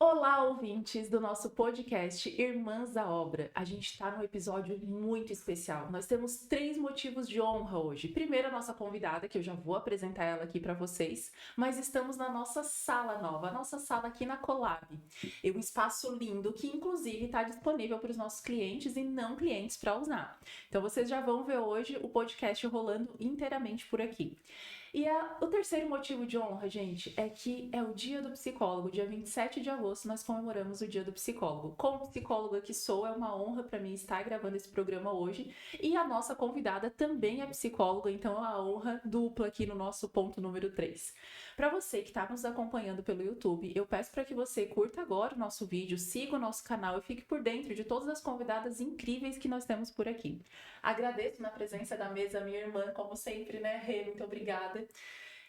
Olá, ouvintes do nosso podcast Irmãs da Obra. A gente está num episódio muito especial. Nós temos 3 motivos de honra hoje. Primeiro, a nossa convidada, que eu já vou apresentar ela aqui para vocês, mas estamos na nossa sala nova, a nossa sala aqui na Colab. É um espaço lindo que, inclusive, está disponível para os nossos clientes e não clientes para usar. Então, vocês já vão ver hoje o podcast rolando inteiramente por aqui. O terceiro motivo de honra, gente, é que é o Dia do Psicólogo. Dia 27 de agosto nós comemoramos o Dia do Psicólogo. Como psicóloga que sou, é uma honra para mim estar gravando esse programa hoje. E a nossa convidada também é psicóloga, então é uma honra dupla aqui no nosso ponto número 3. Para você que está nos acompanhando pelo YouTube, eu peço para que você curta agora o nosso vídeo, siga o nosso canal e fique por dentro de todas as convidadas incríveis que nós temos por aqui. Agradeço na presença da mesa a minha irmã, como sempre, né, Rê? Muito obrigada.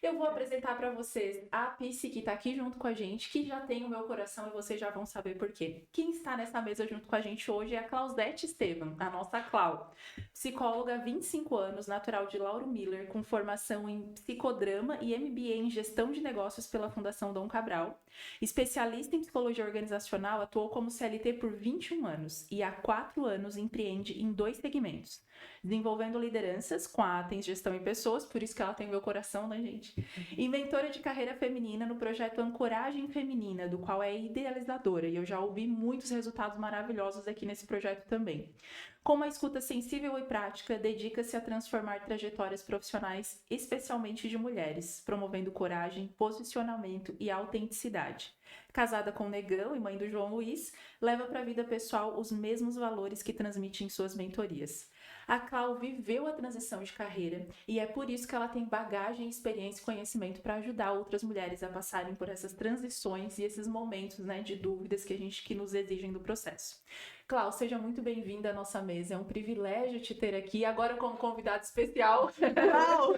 Eu vou apresentar para vocês a Psi, que está aqui junto com a gente, que já tem o meu coração e vocês já vão saber por quê. Quem está nessa mesa junto com a gente hoje é a Claudete Estevam, a nossa Clau. Psicóloga há 25 anos, natural de Lauro Miller, com formação em psicodrama e MBA em gestão de negócios pela Fundação Dom Cabral. Especialista em psicologia organizacional, atuou como CLT por 21 anos e há 4 anos empreende em 2 segmentos. Desenvolvendo lideranças com a Athens Gestão em Pessoas, por isso que ela tem o meu coração, né, gente? E mentora de carreira feminina no projeto Ancoragem Feminina, do qual é idealizadora, e eu já ouvi muitos resultados maravilhosos aqui nesse projeto também. Com uma escuta sensível e prática, dedica-se a transformar trajetórias profissionais, especialmente de mulheres, promovendo coragem, posicionamento e autenticidade. Casada com o Negão e mãe do João Luiz, leva para a vida pessoal os mesmos valores que transmite em suas mentorias. A Clau viveu a transição de carreira e é por isso que ela tem bagagem, experiência e conhecimento para ajudar outras mulheres a passarem por essas transições e esses momentos, né, de dúvidas que nos exigem do processo. Clau, seja muito bem-vinda à nossa mesa. É um privilégio te ter aqui, agora como convidada especial. Uau!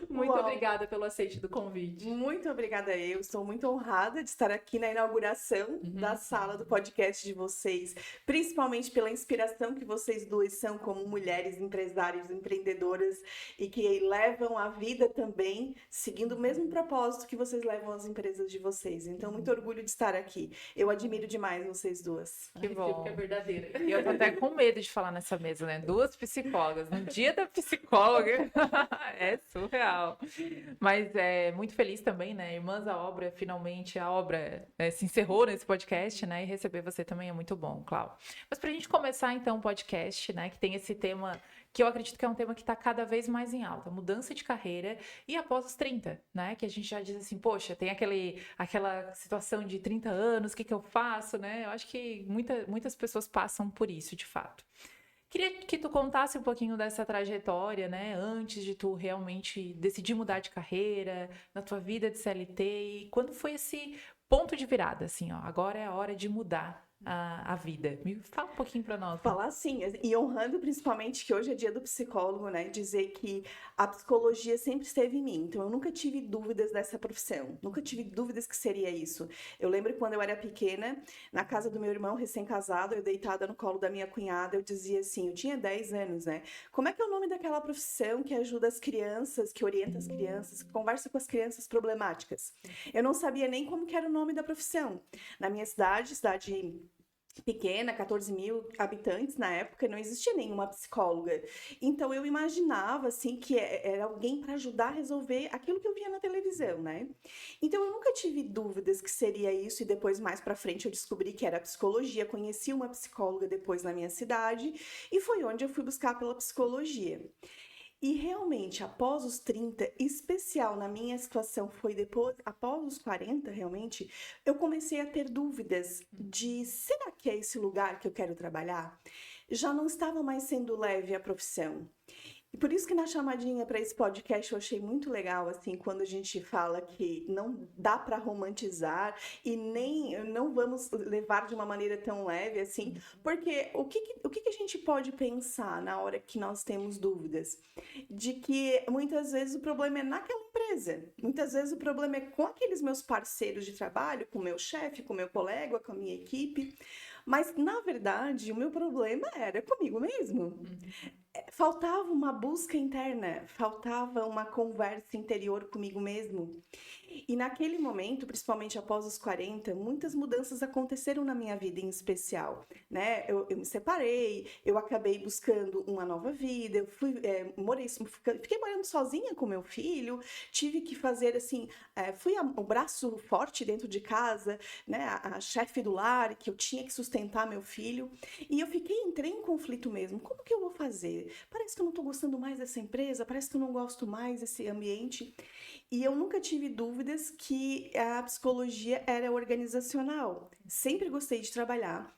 Muito Uau! obrigada pelo aceite do convite. Muito obrigada eu. Estou muito honrada de estar aqui na inauguração da sala do podcast de vocês, principalmente pela inspiração que vocês duas são como mulheres empresárias, empreendedoras e que levam a vida também seguindo o mesmo propósito que vocês levam as empresas de vocês. Então, muito orgulho de estar aqui. Eu admiro demais vocês duas. A Que recíproca é bom. verdadeira. E eu tô até com medo de falar nessa mesa, né? 2 psicólogas, no dia da psicóloga. É surreal. Mas é muito feliz também, né? Irmãs à Obra, finalmente a obra se encerrou nesse podcast, né? E receber você também é muito bom, Clau. Mas pra gente começar então o podcast, né? Que tem esse tema que eu acredito que é um tema que está cada vez mais em alta, mudança de carreira e após os 30, né? Que a gente já diz assim, poxa, tem aquela situação de 30 anos, o que eu faço, né? Eu acho que muitas pessoas passam por isso, de fato. Queria que tu contasse um pouquinho dessa trajetória, né? Antes de tu realmente decidir mudar de carreira, na tua vida de CLT, e quando foi esse ponto de virada, assim, ó, agora é a hora de mudar a vida. Me fala um pouquinho para nós. Falar assim, e honrando principalmente que hoje é dia do psicólogo, né? Dizer que a psicologia sempre esteve em mim. Então, eu nunca tive dúvidas dessa profissão. Nunca tive dúvidas que seria isso. Eu lembro quando eu era pequena, na casa do meu irmão recém-casado, eu deitada no colo da minha cunhada, eu dizia assim, eu tinha 10 anos, né? Como é que é o nome daquela profissão que ajuda as crianças, que orienta as crianças, que conversa com as crianças problemáticas? Eu não sabia nem como que era o nome da profissão. Na minha cidade pequena, 14 mil habitantes na época, não existia nenhuma psicóloga. Então eu imaginava assim que era alguém para ajudar a resolver aquilo que eu via na televisão, né? Então eu nunca tive dúvidas que seria isso e depois mais para frente eu descobri que era psicologia, conheci uma psicóloga depois na minha cidade e foi onde eu fui buscar pela psicologia. E realmente, após os 30, especial na minha situação foi depois, após os 40, realmente, eu comecei a ter dúvidas de será que é esse lugar que eu quero trabalhar? Já não estava mais sendo leve a profissão. E por isso que na chamadinha para esse podcast eu achei muito legal, assim, quando a gente fala que não dá para romantizar e nem não vamos levar de uma maneira tão leve, assim, porque o que a gente pode pensar na hora que nós temos dúvidas? De que muitas vezes o problema é naquela empresa, muitas vezes o problema é com aqueles meus parceiros de trabalho, com o meu chefe, com o meu colega, com a minha equipe, mas na verdade o meu problema era comigo mesmo. Faltava uma busca interna, faltava uma conversa interior comigo mesmo. E naquele momento, principalmente após os 40, muitas mudanças aconteceram na minha vida em especial, né? Eu me separei, eu acabei buscando uma nova vida, eu fiquei morando sozinha com meu filho, tive que fazer assim, fui o braço forte dentro de casa, né? A chefe do lar, que eu tinha que sustentar meu filho, e entrei em conflito mesmo. Como que eu vou fazer? Parece que eu não estou gostando mais dessa empresa, parece que eu não gosto mais desse ambiente. E eu nunca tive dúvidas que a psicologia era organizacional. Sempre gostei de trabalhar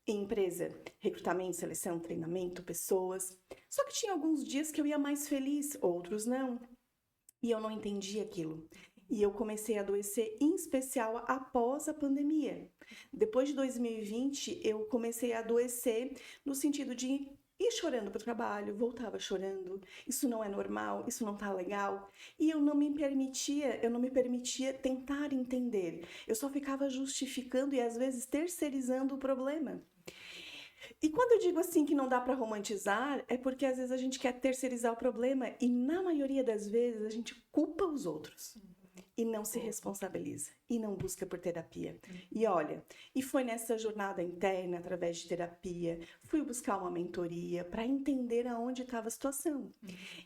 em empresa, recrutamento, seleção, treinamento, pessoas. Só que tinha alguns dias que eu ia mais feliz, outros não. E eu não entendia aquilo. E eu comecei a adoecer, em especial após a pandemia. Depois de 2020, eu comecei a adoecer no sentido de ir chorando para o trabalho, voltava chorando. Isso não é normal, isso não tá legal. E eu não me permitia tentar entender. Eu só ficava justificando e às vezes terceirizando o problema. E quando eu digo assim que não dá para romantizar, é porque às vezes a gente quer terceirizar o problema e na maioria das vezes a gente culpa os outros. E não se responsabiliza, e não busca por terapia. E olha, e foi nessa jornada interna, através de terapia, fui buscar uma mentoria para entender aonde estava a situação.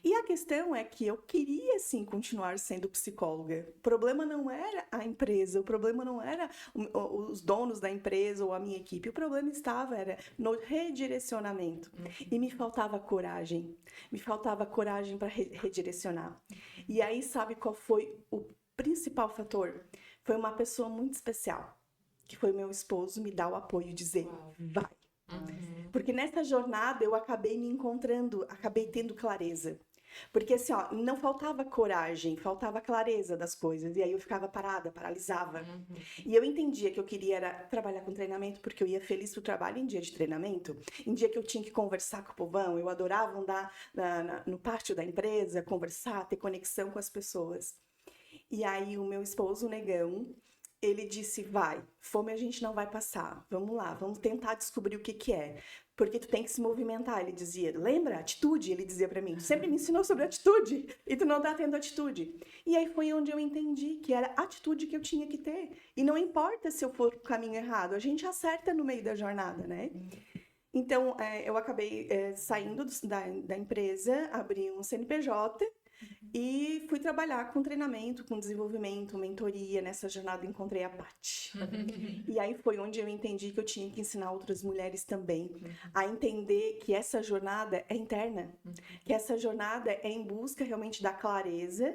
E a questão é que eu queria, sim, continuar sendo psicóloga. O problema não era a empresa, o problema não era os donos da empresa ou a minha equipe, o problema era no redirecionamento. E me faltava coragem para redirecionar. E aí, sabe qual foi o principal fator? Foi uma pessoa muito especial, que foi meu esposo, me dar o apoio e dizer, vai. Porque nessa jornada eu acabei me encontrando, acabei tendo clareza. Porque assim, ó, não faltava coragem, faltava clareza das coisas. E aí eu ficava parada, paralisava. E eu entendia que eu queria era trabalhar com treinamento, porque eu ia feliz pro trabalho em dia de treinamento. Em dia que eu tinha que conversar com o povão, eu adorava andar no pátio da empresa, conversar, ter conexão com as pessoas. E aí o meu esposo, o Negão, ele disse, vai, fome a gente não vai passar, vamos lá, vamos tentar descobrir o que é. Porque tu tem que se movimentar, ele dizia. Lembra? Atitude, ele dizia pra mim. Tu sempre me ensinou sobre atitude e tu não tá tendo atitude. E aí foi onde eu entendi que era atitude que eu tinha que ter. E não importa se eu for pro caminho errado, a gente acerta no meio da jornada, né? Então, eu acabei saindo da empresa, abri um CNPJ e fui trabalhar com treinamento, com desenvolvimento, mentoria. Nessa jornada encontrei a Paty. E aí foi onde eu entendi que eu tinha que ensinar outras mulheres também a entender que essa jornada é interna, que essa jornada é em busca realmente da clareza,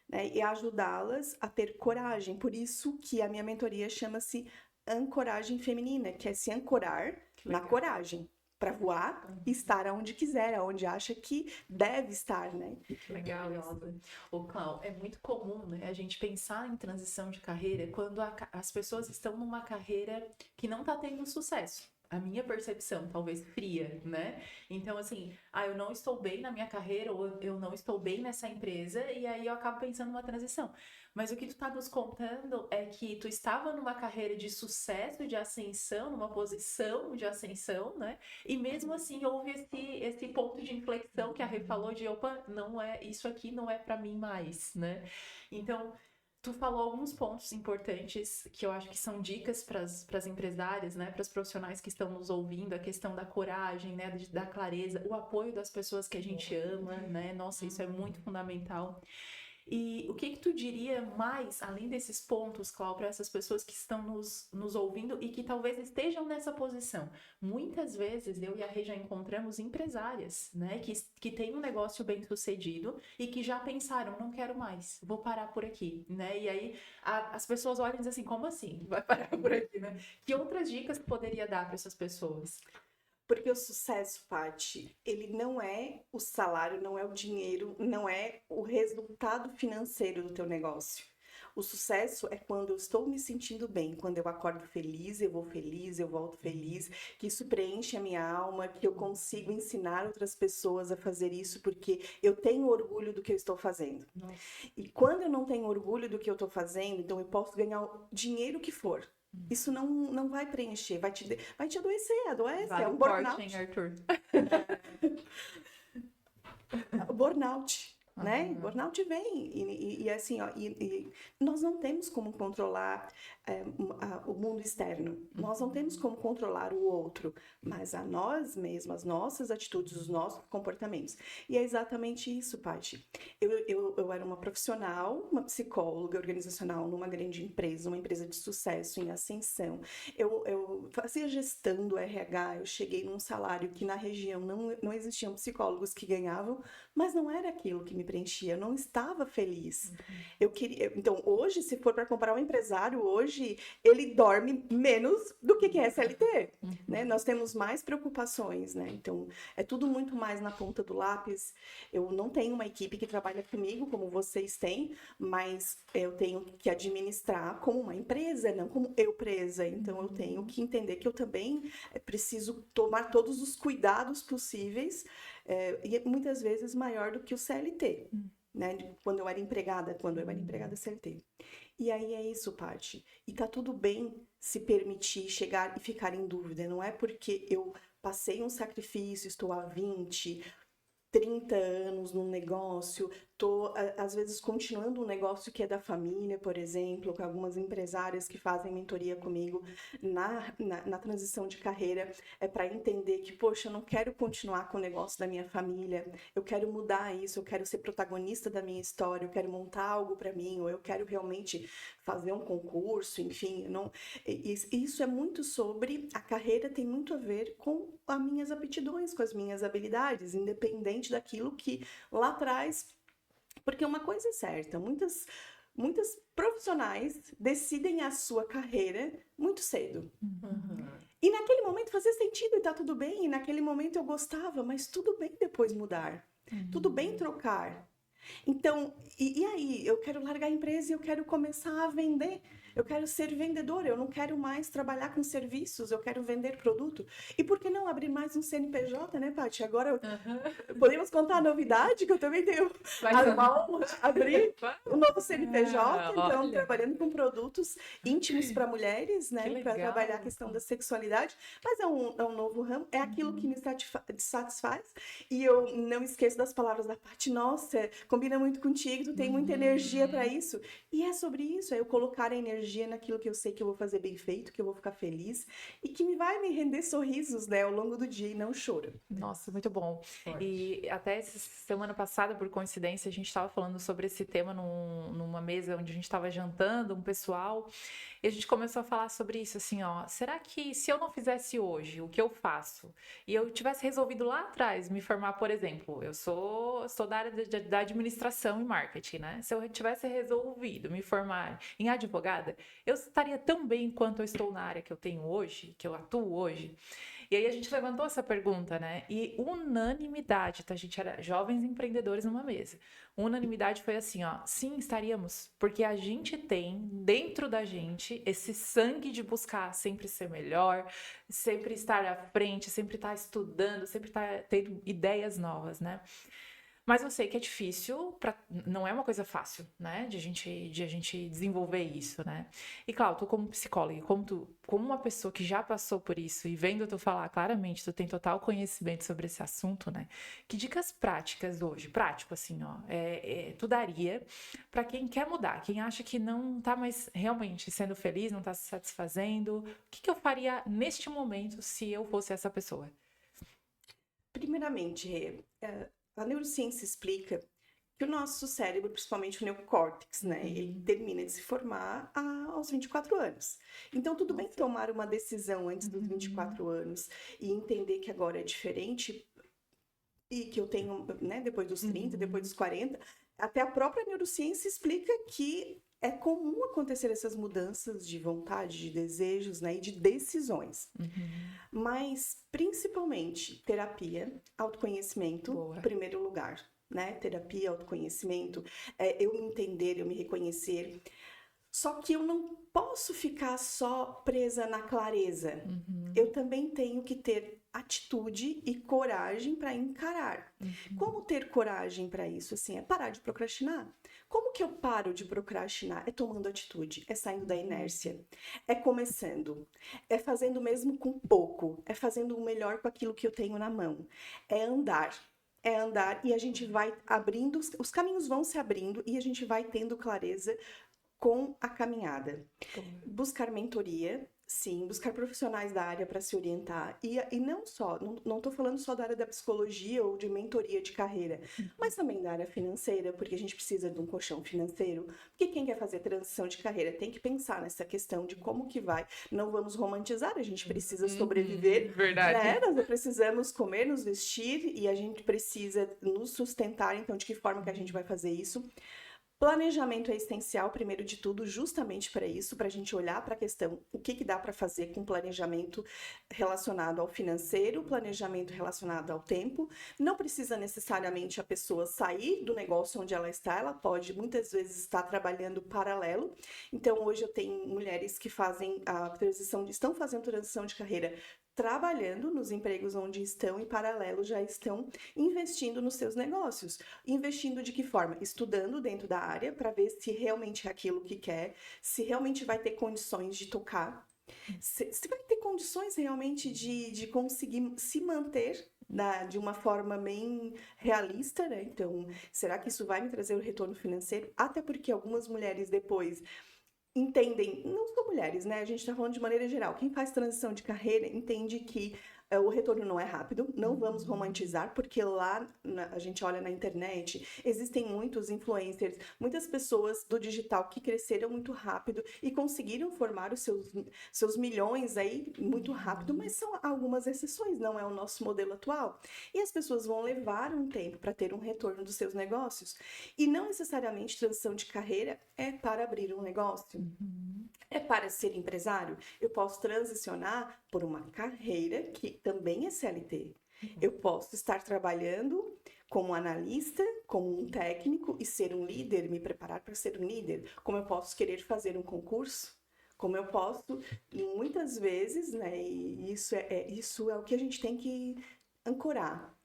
né, e ajudá-las a ter coragem. Por isso que a minha mentoria chama-se Ancoragem Feminina, que é se ancorar na coragem. Para voar e estar onde quiser, aonde acha que deve estar, né? Legal isso. Ô, Clau, é muito comum, né, a gente pensar em transição de carreira quando as pessoas estão numa carreira que não está tendo sucesso. A minha percepção, talvez fria, né? Então, assim, eu não estou bem na minha carreira ou eu não estou bem nessa empresa e aí eu acabo pensando numa transição. Mas o que tu tá nos contando é que tu estava numa carreira de sucesso, de ascensão, numa posição de ascensão, né? E mesmo assim houve esse ponto de inflexão que a Rê falou de, opa, não é, isso aqui não é para mim mais, né? Então, tu falou alguns pontos importantes que eu acho que são dicas para as empresárias, né, para os profissionais que estão nos ouvindo, a questão da coragem, né, da clareza, o apoio das pessoas que a gente ama, né? Nossa, isso é muito fundamental. E o que tu diria mais, além desses pontos, Clau, para essas pessoas que estão nos ouvindo e que talvez estejam nessa posição? Muitas vezes eu e a Rê já encontramos empresárias, né, que têm um negócio bem sucedido e que já pensaram, não quero mais, vou parar por aqui, né? E aí as pessoas olham e dizem assim, como assim? Vai parar por aqui, né? Que outras dicas tu poderia dar para essas pessoas? Porque o sucesso, Paty, ele não é o salário, não é o dinheiro, não é o resultado financeiro do teu negócio. O sucesso é quando eu estou me sentindo bem, quando eu acordo feliz, eu vou feliz, eu volto feliz, que isso preenche a minha alma, que eu consigo ensinar outras pessoas a fazer isso, porque eu tenho orgulho do que eu estou fazendo. Nossa. E quando eu não tenho orgulho do que eu estou fazendo, então eu posso ganhar o dinheiro que for. Isso não vai preencher, vai te adoecer, adoece, Vale é um corte, burnout. hein, Arthur? Burnout. né? Burnout vem. E assim, ó, e nós não temos como controlar o mundo externo. Nós não temos como controlar o outro, mas a nós mesmos, as nossas atitudes, os nossos comportamentos. E é exatamente isso, Paty. Eu era uma profissional, uma psicóloga organizacional numa grande empresa, uma empresa de sucesso em ascensão. Eu fazia gestão do RH, eu cheguei num salário que na região não existiam psicólogos que ganhavam, mas não era aquilo que me preenchia, eu não estava feliz. Eu queria, então, hoje, se for para comparar um empresário, hoje ele dorme menos do que quem é CLT, né? Nós temos mais preocupações, né? Então, é tudo muito mais na ponta do lápis. Eu não tenho uma equipe que trabalha comigo, como vocês têm, mas eu tenho que administrar como uma empresa, não como eu presa. Então, eu tenho que entender que eu também preciso tomar todos os cuidados possíveis, e muitas vezes maior do que o CLT, né? Quando eu era empregada CLT. E aí é isso, Paty. E tá tudo bem se permitir chegar e ficar em dúvida. Não é porque eu passei um sacrifício, estou há 20, 30 anos num negócio, tô, às vezes, continuando um negócio que é da família, por exemplo, com algumas empresárias que fazem mentoria comigo na transição de carreira, para entender que, poxa, eu não quero continuar com o negócio da minha família, eu quero mudar isso, eu quero ser protagonista da minha história, eu quero montar algo para mim, ou eu quero realmente fazer um concurso, enfim, não, isso é muito sobre, a carreira tem muito a ver com as minhas aptidões, com as minhas habilidades, independente daquilo que lá atrás. Porque uma coisa é certa, muitas profissionais decidem a sua carreira muito cedo. E naquele momento fazia sentido e tá tudo bem, e naquele momento eu gostava, mas tudo bem depois mudar. Tudo bem trocar. Então, e aí? Eu quero largar a empresa e eu quero começar a vender. Eu quero ser vendedora, eu não quero mais trabalhar com serviços, eu quero vender produto. E por que não abrir mais um CNPJ, né, Paty? Agora podemos contar a novidade que eu também tenho abrir um novo CNPJ, então olha. trabalhando com produtos íntimos para mulheres, né, para trabalhar a questão da sexualidade, mas é um novo ramo, é aquilo que me satisfaz. E eu não esqueço das palavras da Paty, nossa, combina muito contigo, tu tem muita energia para isso. E é sobre isso, é eu colocar a energia naquilo que eu sei que eu vou fazer bem feito, que eu vou ficar feliz e que vai me render sorrisos, né, ao longo do dia e não choro. Nossa, muito bom. E até semana passada, por coincidência, a gente estava falando sobre esse tema numa mesa onde a gente estava jantando, um pessoal, e a gente começou a falar sobre isso, assim, ó, será que se eu não fizesse hoje o que eu faço e eu tivesse resolvido lá atrás me formar, por exemplo, eu sou da área da administração e marketing, né? Se eu tivesse resolvido me formar em advogada, eu estaria tão bem quanto eu estou na área que eu tenho hoje, que eu atuo hoje. E aí a gente levantou essa pergunta, né? E unanimidade, tá? A gente era jovens empreendedores numa mesa. Unanimidade foi assim, ó, sim, estaríamos, porque a gente tem dentro da gente esse sangue de buscar sempre ser melhor, sempre estar à frente, sempre estar estudando, sempre estar tendo ideias novas, né? Mas eu sei que é difícil, não é uma coisa fácil, né? De a gente desenvolver isso, né? E claro, tu como psicóloga, como uma pessoa que já passou por isso e vendo tu falar claramente, tu tem total conhecimento sobre esse assunto, né? Que dicas práticas hoje, prático assim, ó, tu daria para quem quer mudar, quem acha que não tá mais realmente sendo feliz, não tá se satisfazendo? O que eu faria neste momento se eu fosse essa pessoa? Primeiramente, Rê, a neurociência explica que o nosso cérebro, principalmente o neocórtex, né, ele termina de se formar aos 24 anos. Então, tudo bem tomar uma decisão antes dos 24 anos e entender que agora é diferente e que eu tenho, né, depois dos 30, depois dos 40, até a própria neurociência explica que é comum acontecer essas mudanças de vontade, de desejos, né, e de decisões. Mas, principalmente, terapia, autoconhecimento, em primeiro lugar, né? Terapia, autoconhecimento, eu me entender, eu me reconhecer. Só que eu não posso ficar só presa na clareza. Eu também tenho que ter atitude e coragem para encarar. Como ter coragem para isso? Assim, é parar de procrastinar. Como que eu paro de procrastinar? É tomando atitude, é saindo da inércia, é começando, é fazendo mesmo com pouco, é fazendo o melhor com aquilo que eu tenho na mão, é andar, é andar e a gente vai abrindo, os caminhos vão se abrindo e a gente vai tendo clareza com a caminhada. Buscar mentoria, sim, buscar profissionais da área para se orientar. E não só, não estou falando só da área da psicologia ou de mentoria de carreira, mas também da área financeira, porque a gente precisa de um colchão financeiro. Porque quem quer fazer transição de carreira tem que pensar nessa questão de como que vai. Não vamos romantizar, a gente precisa sobreviver. Verdade. Né? Nós precisamos comer, nos vestir e a gente precisa nos sustentar. Então, de que forma que a gente vai fazer isso? Planejamento é essencial, primeiro de tudo, justamente para isso, para a gente olhar para a questão, o que dá para fazer com planejamento relacionado ao financeiro, planejamento relacionado ao tempo. Não precisa necessariamente a pessoa sair do negócio onde ela está, ela pode muitas vezes estar trabalhando paralelo. Então, hoje eu tenho mulheres que fazem a transição, estão fazendo transição de carreira, trabalhando nos empregos onde estão, em paralelo já estão investindo nos seus negócios. Investindo de que forma? Estudando dentro da área para ver se realmente é aquilo que quer, se realmente vai ter condições de tocar, se vai ter condições realmente de conseguir se manter de uma forma bem realista, né? Então, será que isso vai me trazer o retorno financeiro? Até porque algumas mulheres depois entendem, não só mulheres, né? A gente está falando de maneira geral. Quem faz transição de carreira entende que o retorno não é rápido, não vamos romantizar, porque lá a gente olha na internet, existem muitos influencers, muitas pessoas do digital que cresceram muito rápido e conseguiram formar os seus milhões aí muito rápido, mas são algumas exceções, não é o nosso modelo atual. E as pessoas vão levar um tempo para ter um retorno dos seus negócios. E não necessariamente transição de carreira é para abrir um negócio. É para ser empresário. Eu posso transicionar por uma carreira que também é CLT. Eu posso estar trabalhando como analista, como um técnico e ser um líder, me preparar para ser um líder. Como eu posso querer fazer um concurso, como eu posso, e muitas vezes, né, e isso é o que a gente tem que ancorar.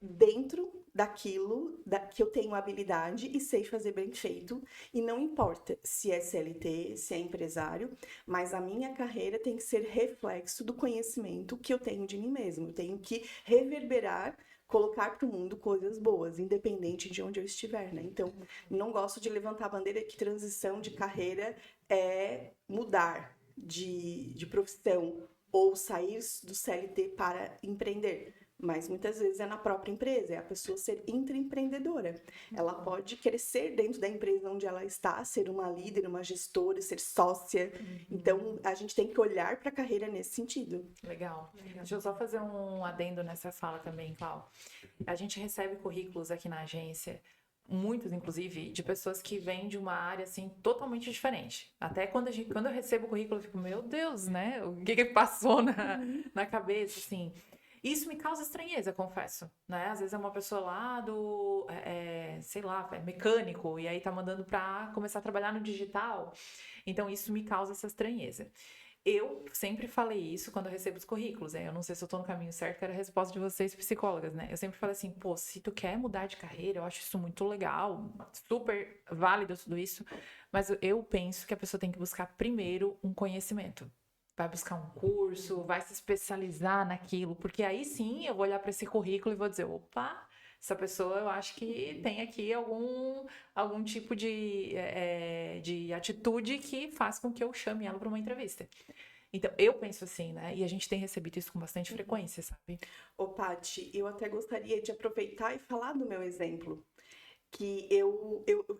Dentro daquilo que eu tenho habilidade e sei fazer bem feito, e não importa se é CLT, se é empresário, mas a minha carreira tem que ser reflexo do conhecimento que eu tenho de mim mesmo. Eu tenho que reverberar, colocar para o mundo coisas boas, independente de onde eu estiver, né? Então, não gosto de levantar a bandeira que transição de carreira é mudar de profissão ou sair do CLT para empreender. Mas muitas vezes é na própria empresa, é a pessoa ser intraempreendedora. Ela pode crescer dentro da empresa onde ela está, ser uma líder, uma gestora, ser sócia. Então, a gente tem que olhar para a carreira nesse sentido. Legal. Deixa eu só fazer um adendo nessa fala também, Clau. A gente recebe currículos aqui na agência, muitos, inclusive, de pessoas que vêm de uma área, assim, totalmente diferente. Até quando eu recebo o currículo, eu fico, meu Deus, né? O que passou na cabeça, assim... Isso me causa estranheza, confesso, né? Às vezes é uma pessoa lá do, sei lá, é mecânico, e aí tá mandando pra começar a trabalhar no digital. Então, isso me causa essa estranheza. Eu sempre falei isso quando eu recebo os currículos, né? Eu não sei se eu tô no caminho certo, que era a resposta de vocês, psicólogas, né? Eu sempre falei assim, pô, se tu quer mudar de carreira, eu acho isso muito legal, super válido tudo isso, mas eu penso que a pessoa tem que buscar primeiro um conhecimento. Vai buscar um curso, vai se especializar naquilo, porque aí sim eu vou olhar para esse currículo e vou dizer, opa, essa pessoa eu acho que tem aqui algum tipo de atitude que faz com que eu chame ela para uma entrevista. Então, eu penso assim, né? E a gente tem recebido isso com bastante frequência, sabe? Ô, Paty, eu até gostaria de aproveitar e falar do meu exemplo. Que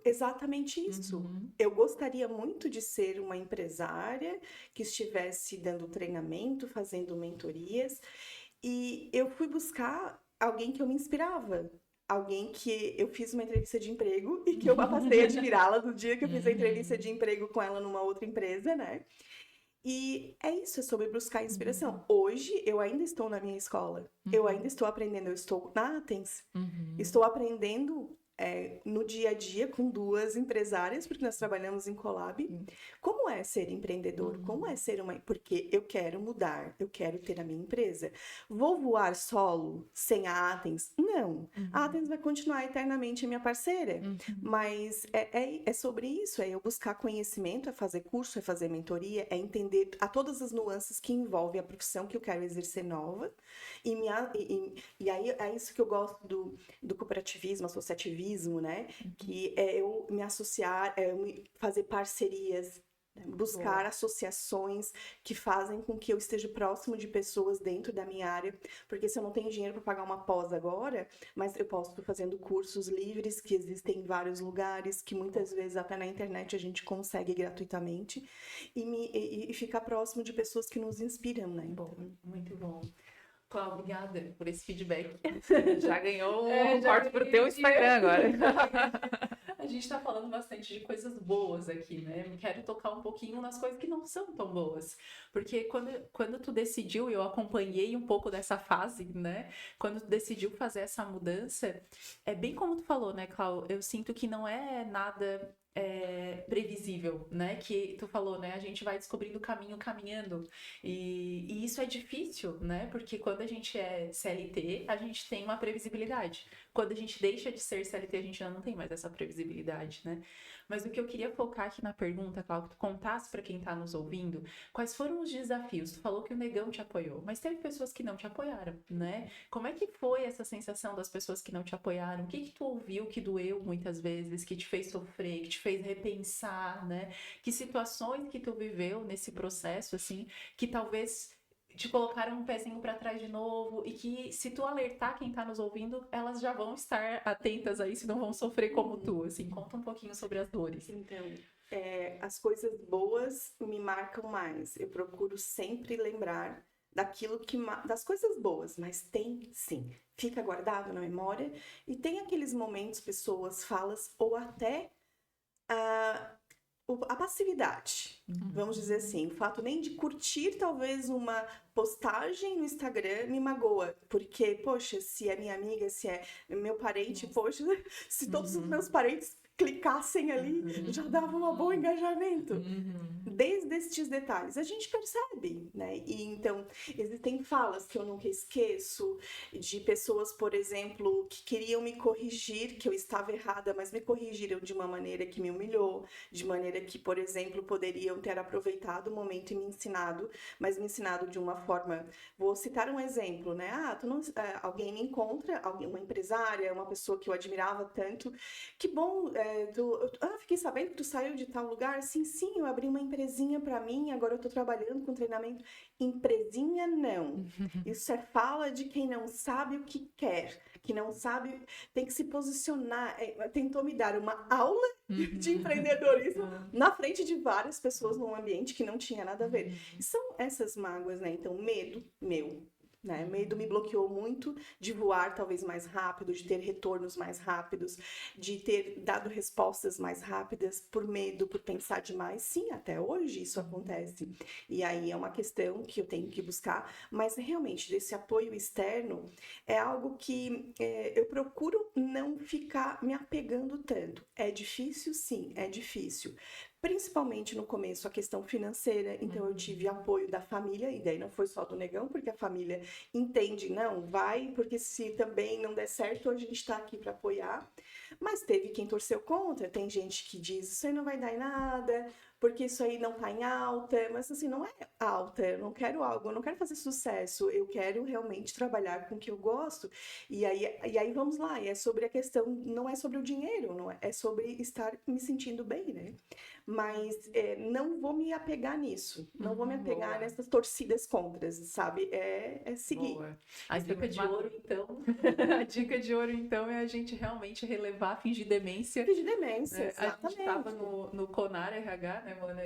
exatamente isso. Eu gostaria muito de ser uma empresária que estivesse dando treinamento, fazendo mentorias, e eu fui buscar alguém que eu me inspirava. Alguém que eu fiz uma entrevista de emprego e que eu passei a admirá-la no dia que eu fiz a entrevista de emprego com ela numa outra empresa, né? E é isso, é sobre buscar inspiração. Hoje, eu ainda estou na minha escola. Eu ainda estou aprendendo. Eu estou na Athens. Estou aprendendo no dia a dia com duas empresárias, porque nós trabalhamos em collab. Como é ser empreendedor? Como é ser uma... Porque eu quero mudar, eu quero ter a minha empresa. Vou voar solo, sem a Athens? Não. A Athens vai continuar eternamente minha parceira. Mas é sobre isso, é eu buscar conhecimento, é fazer curso, é fazer mentoria, é entender a todas as nuances que envolvem a profissão que eu quero exercer nova. E aí é isso que eu gosto do cooperativismo, associativismo, né? Que é eu me associar, é eu fazer parcerias, né? Buscar associações que fazem com que eu esteja próximo de pessoas dentro da minha área, porque se eu não tenho dinheiro para pagar uma pós agora, mas eu posso estar fazendo cursos livres que existem em vários lugares, que muitas vezes até na internet a gente consegue gratuitamente, e ficar próximo de pessoas que nos inspiram, né? Bom, muito bom. Cláudia, obrigada por esse feedback. Já ganhou um corte pro teu Instagram agora. A gente tá falando bastante de coisas boas aqui, né? Eu quero tocar um pouquinho nas coisas que não são tão boas. Porque quando tu decidiu, eu acompanhei um pouco dessa fase, né? Quando tu decidiu fazer essa mudança, é bem como tu falou, né, Cláudia? Eu sinto que não é nada... previsível, né? Que tu falou, né? A gente vai descobrindo o caminho caminhando. E isso é difícil, né? Porque quando a gente é CLT, a gente tem uma previsibilidade. Quando a gente deixa de ser CLT, a gente já não tem mais essa previsibilidade, né? Mas o que eu queria focar aqui na pergunta, Cláudia, que tu contasse para quem tá nos ouvindo, quais foram os desafios? Tu falou que o Negão te apoiou, mas teve pessoas que não te apoiaram, né? Como é que foi essa sensação das pessoas que não te apoiaram? O que tu ouviu que doeu muitas vezes, que te fez sofrer, que te fez repensar, né? Que situações que tu viveu nesse processo, assim, que talvez te colocaram um pezinho para trás de novo e que se tu alertar quem tá nos ouvindo, elas já vão estar atentas a isso e não vão sofrer como tu, assim. Conta um pouquinho sobre as dores. Então, as coisas boas me marcam mais. Eu procuro sempre lembrar das coisas boas, mas tem sim. Fica guardado na memória e tem aqueles momentos, pessoas, falas ou até a passividade, vamos dizer assim, o fato nem de curtir talvez uma postagem no Instagram me magoa, porque, poxa, se é minha amiga, se é meu parente, poxa, se todos os meus parentes clicassem ali, já dava um bom engajamento. Desde estes detalhes, a gente percebe, né? E então, existem falas que eu nunca esqueço, de pessoas, por exemplo, que queriam me corrigir, que eu estava errada, mas me corrigiram de uma maneira que me humilhou, de maneira que, por exemplo, poderiam ter aproveitado o momento e me ensinado, mas me ensinado de uma forma... Vou citar um exemplo, né? Alguém me encontra, uma empresária, uma pessoa que eu admirava tanto, que bom... fiquei sabendo que tu saiu de tal lugar. Sim, eu abri uma empresinha pra mim, agora eu tô trabalhando com treinamento. Empresinha, não. Isso é fala de quem não sabe o que quer, que não sabe, tem que se posicionar. Tentou me dar uma aula de empreendedorismo na frente de várias pessoas num ambiente que não tinha nada a ver. E são essas mágoas, né? Então, medo meu. Né? Medo me bloqueou muito de voar talvez mais rápido, de ter retornos mais rápidos, de ter dado respostas mais rápidas por medo, por pensar demais. Sim, até hoje isso acontece. E aí é uma questão que eu tenho que buscar, mas realmente desse apoio externo é algo que eu procuro não ficar me apegando tanto. É difícil? Sim, é difícil. Principalmente no começo, a questão financeira. Então, eu tive apoio da família, e daí não foi só do Negão, porque a família entende, não, vai, porque se também não der certo, a gente está aqui para apoiar. Mas teve quem torceu contra, tem gente que diz, isso aí não vai dar em nada, porque isso aí não tá em alta, mas assim, não é alta, eu não quero algo, eu não quero fazer sucesso, eu quero realmente trabalhar com o que eu gosto. E aí vamos lá, e é sobre a questão, não é sobre o dinheiro, não é sobre estar me sentindo bem, né? Mas não vou me apegar nisso, não vou me apegar nessas torcidas contras, sabe? É seguir. Boa. A dica de ouro, então, a dica de ouro, então, é a gente realmente relevar, fingir demência. Fingir demência, exatamente. A gente estava no Conar RH, né, mano?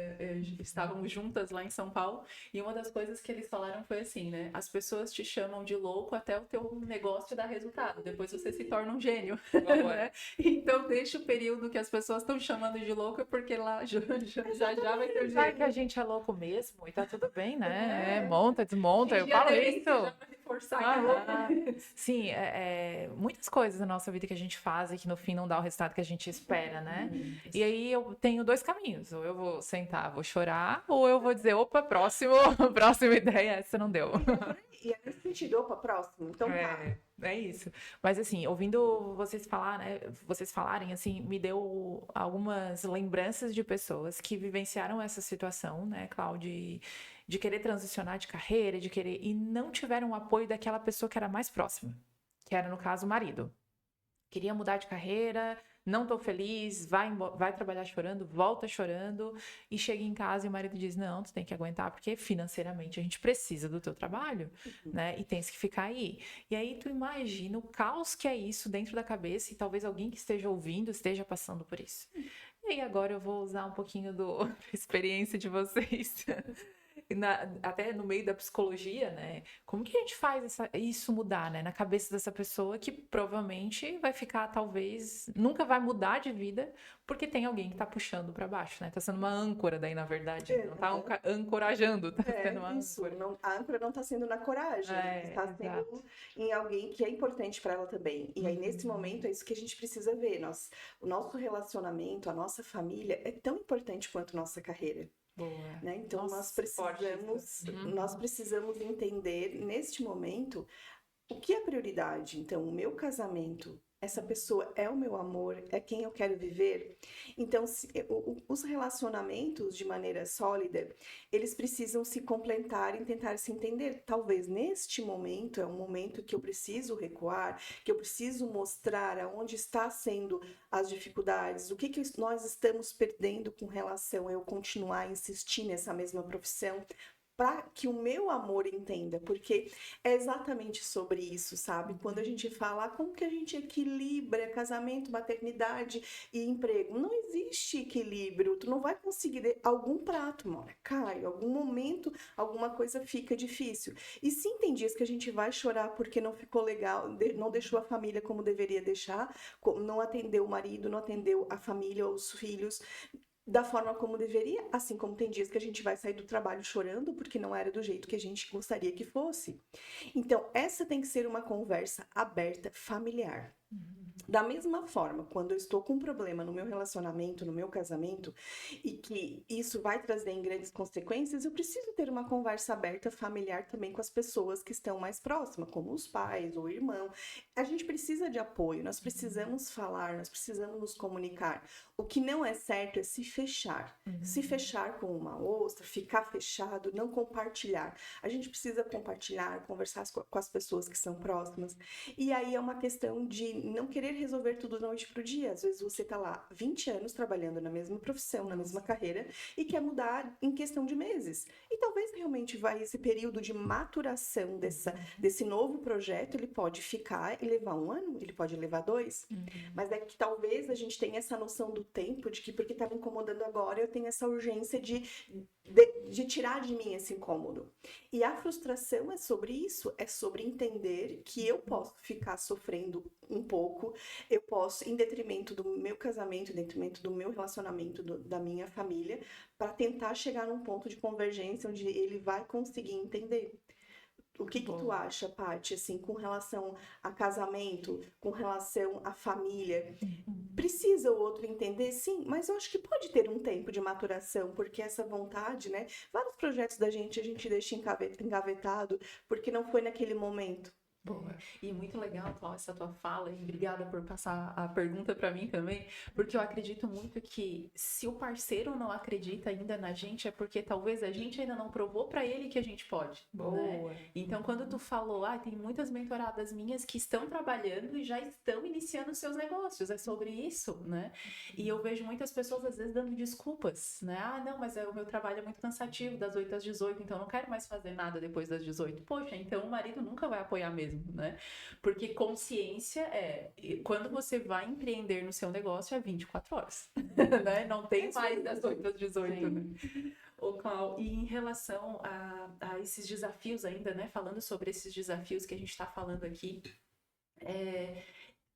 Estávamos juntas lá em São Paulo, e uma das coisas que eles falaram foi assim, né? As pessoas te chamam de louco até o teu negócio dar resultado, depois você se torna um gênio, né? Então, deixa o período que as pessoas estão chamando de louco, porque lá já vai ter o Vai gênio. que a gente é louco mesmo e tá tudo bem, né? Monta, desmonta, eu falo isso. forçar aquela... Sim, muitas coisas na nossa vida que a gente faz e que no fim não dá o resultado que a gente espera, né? E aí eu tenho dois caminhos, ou eu vou sentar, vou chorar, ou eu vou dizer, opa, próxima ideia, essa não deu. E é nesse sentido, opa, próximo, então tá. É isso. Mas assim, ouvindo vocês falar, né, vocês falarem, assim, me deu algumas lembranças de pessoas que vivenciaram essa situação, né, Cláudia, de querer transicionar de carreira, de querer e não tiveram o apoio daquela pessoa que era mais próxima, que era no caso o marido. Queria mudar de carreira, não tô feliz, vai trabalhar chorando, volta chorando, e chega em casa e o marido diz, não, tu tem que aguentar, porque financeiramente a gente precisa do teu trabalho, né, e tens que ficar aí. E aí tu imagina o caos que é isso dentro da cabeça, e talvez alguém que esteja ouvindo esteja passando por isso. E aí agora eu vou usar um pouquinho da experiência de vocês. Até no meio da psicologia, né? Como que a gente faz isso mudar, né? Na cabeça dessa pessoa que provavelmente vai ficar, talvez, nunca vai mudar de vida, porque tem alguém que tá puxando para baixo, né? Tá sendo uma âncora daí, na verdade. Não tá ancorajando, tá sendo uma âncora. Não, a âncora não tá sendo na coragem, está sendo em alguém que é importante para ela também. E aí, nesse momento, é isso que a gente precisa ver. O nosso relacionamento, a nossa família é tão importante quanto nossa carreira. Boa. Né? Então, Nossa, nós precisamos entender, neste momento, o que é prioridade. Então, o meu casamento, essa pessoa é o meu amor, é quem eu quero viver. Então, os relacionamentos, de maneira sólida, eles precisam se complementar e tentar se entender. Talvez neste momento é um momento que eu preciso recuar, que eu preciso mostrar aonde está sendo as dificuldades, o que nós estamos perdendo com relação a eu continuar a insistir nessa mesma profissão, para que o meu amor entenda, porque é exatamente sobre isso, sabe? Quando a gente fala como que a gente equilibra casamento, maternidade e emprego, não existe equilíbrio, tu não vai conseguir algum prato, mano, cai, algum momento, alguma coisa fica difícil. E sim, tem dias que a gente vai chorar porque não ficou legal, não deixou a família como deveria deixar, não atendeu o marido, não atendeu a família ou os filhos da forma como deveria, assim como tem dias que a gente vai sair do trabalho chorando porque não era do jeito que a gente gostaria que fosse. Então, essa tem que ser uma conversa aberta, familiar. Da mesma forma, quando eu estou com um problema no meu relacionamento, no meu casamento, e que isso vai trazer em grandes consequências, eu preciso ter uma conversa aberta, familiar também com as pessoas que estão mais próximas, como os pais ou o irmão. A gente precisa de apoio, nós precisamos falar, nós precisamos nos comunicar. O que não é certo é se fechar. Se fechar com uma ostra, ficar fechado, não compartilhar. A gente precisa compartilhar, conversar com as pessoas que são próximas. E aí é uma questão de não querer resolver tudo da noite pro dia. Às vezes você tá lá 20 anos trabalhando na mesma profissão, na mesma carreira e quer mudar em questão de meses. E talvez realmente esse período de maturação desse novo projeto, ele pode ficar e levar 1 ano, ele pode levar 2. Mas é que talvez a gente tenha essa noção do tempo, de que porque tá me incomodando agora, eu tenho essa urgência de tirar de mim esse incômodo. E a frustração é sobre isso, é sobre entender que eu posso ficar sofrendo um pouco, eu posso, em detrimento do meu casamento, em detrimento do meu relacionamento, da minha família, para tentar chegar num ponto de convergência onde ele vai conseguir entender. O que tu acha, Paty, assim, com relação a casamento, com relação à família? Precisa o outro entender? Sim, mas eu acho que pode ter um tempo de maturação, porque essa vontade, né? Vários projetos da gente a gente deixa engavetado, porque não foi naquele momento. Boa. E muito legal, Cláudia, essa tua fala, e obrigada por passar a pergunta para mim também, porque eu acredito muito que se o parceiro não acredita ainda na gente, é porque talvez a gente ainda não provou para ele que a gente pode. Boa. Né? Então, quando tu falou, tem muitas mentoradas minhas que estão trabalhando e já estão iniciando seus negócios, é sobre isso, né? E eu vejo muitas pessoas, às vezes, dando desculpas, né? Não, mas o meu trabalho é muito cansativo, das 8 às 18, então eu não quero mais fazer nada depois das 18. Poxa, então o marido nunca vai apoiar mesmo. Né? Porque consciência quando você vai empreender no seu negócio é 24 horas, né? Não tem mais das 8 às 18, né? Ô, Clau, e em relação a esses desafios ainda, né? Falando sobre esses desafios que a gente está falando aqui,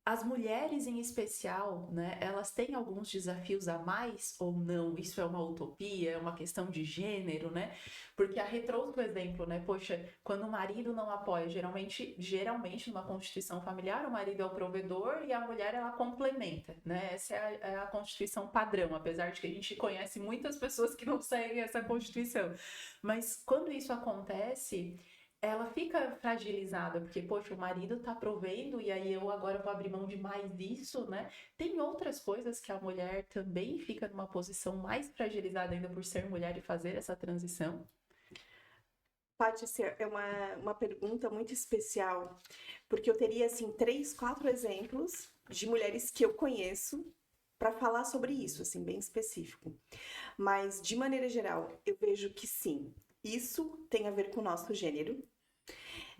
as mulheres em especial, né, elas têm alguns desafios a mais ou não? Isso é uma utopia, é uma questão de gênero, né? Porque a Rê trouxe o exemplo, né? Poxa, quando o marido não apoia, geralmente numa constituição familiar, o marido é o provedor e a mulher ela complementa, né? Essa é a constituição padrão, apesar de que a gente conhece muitas pessoas que não seguem essa constituição. Mas quando isso acontece, ela fica fragilizada, porque, poxa, o marido tá provendo e aí eu agora vou abrir mão de mais disso, né? Tem outras coisas que a mulher também fica numa posição mais fragilizada ainda por ser mulher e fazer essa transição. Paty, assim, é uma pergunta muito especial, porque eu teria, assim, 3, 4 exemplos de mulheres que eu conheço para falar sobre isso, assim, bem específico. Mas, de maneira geral, eu vejo que sim, isso tem a ver com o nosso gênero.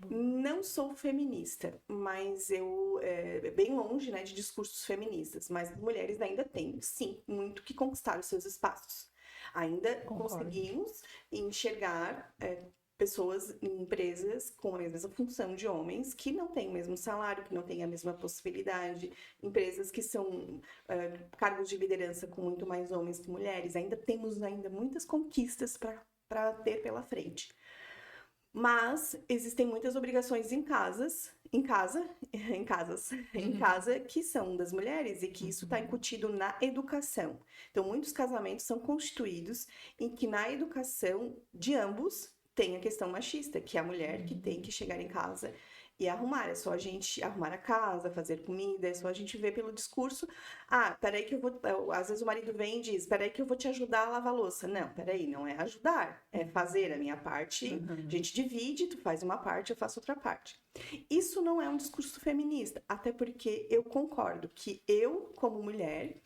Não sou feminista, mas eu, bem longe, né, de discursos feministas, mas mulheres ainda têm, sim, muito que conquistar os seus espaços. Ainda conseguimos enxergar pessoas em empresas com a mesma função de homens que não têm o mesmo salário, que não têm a mesma possibilidade, empresas que são cargos de liderança com muito mais homens que mulheres. Ainda temos muitas conquistas para ter pela frente. Mas existem muitas obrigações em casa, que são das mulheres e que isso está incutido na educação. Então, muitos casamentos são constituídos em que na educação de ambos tem a questão machista, que é a mulher que tem que chegar em casa e arrumar. É só a gente arrumar a casa, fazer comida, é só a gente ver pelo discurso. Ah, peraí que eu vou... Às vezes o marido vem e diz, peraí que eu vou te ajudar a lavar a louça. Não, peraí, não é ajudar, é fazer a minha parte. A gente divide, tu faz uma parte, eu faço outra parte. Isso não é um discurso feminista, até porque eu concordo que eu, como mulher,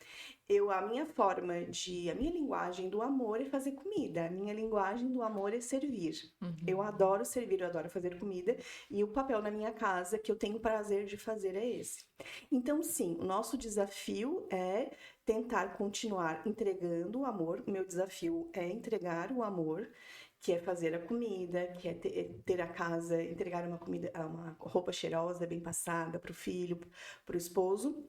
a minha linguagem do amor é fazer comida, a minha linguagem do amor é servir. Eu adoro servir, eu adoro fazer comida, e o papel na minha casa que eu tenho prazer de fazer é esse. Então, sim, o nosso desafio é tentar continuar entregando o amor, o meu desafio é entregar o amor, que é fazer a comida, que é ter a casa, entregar uma comida, uma roupa cheirosa, bem passada para o filho, para o esposo.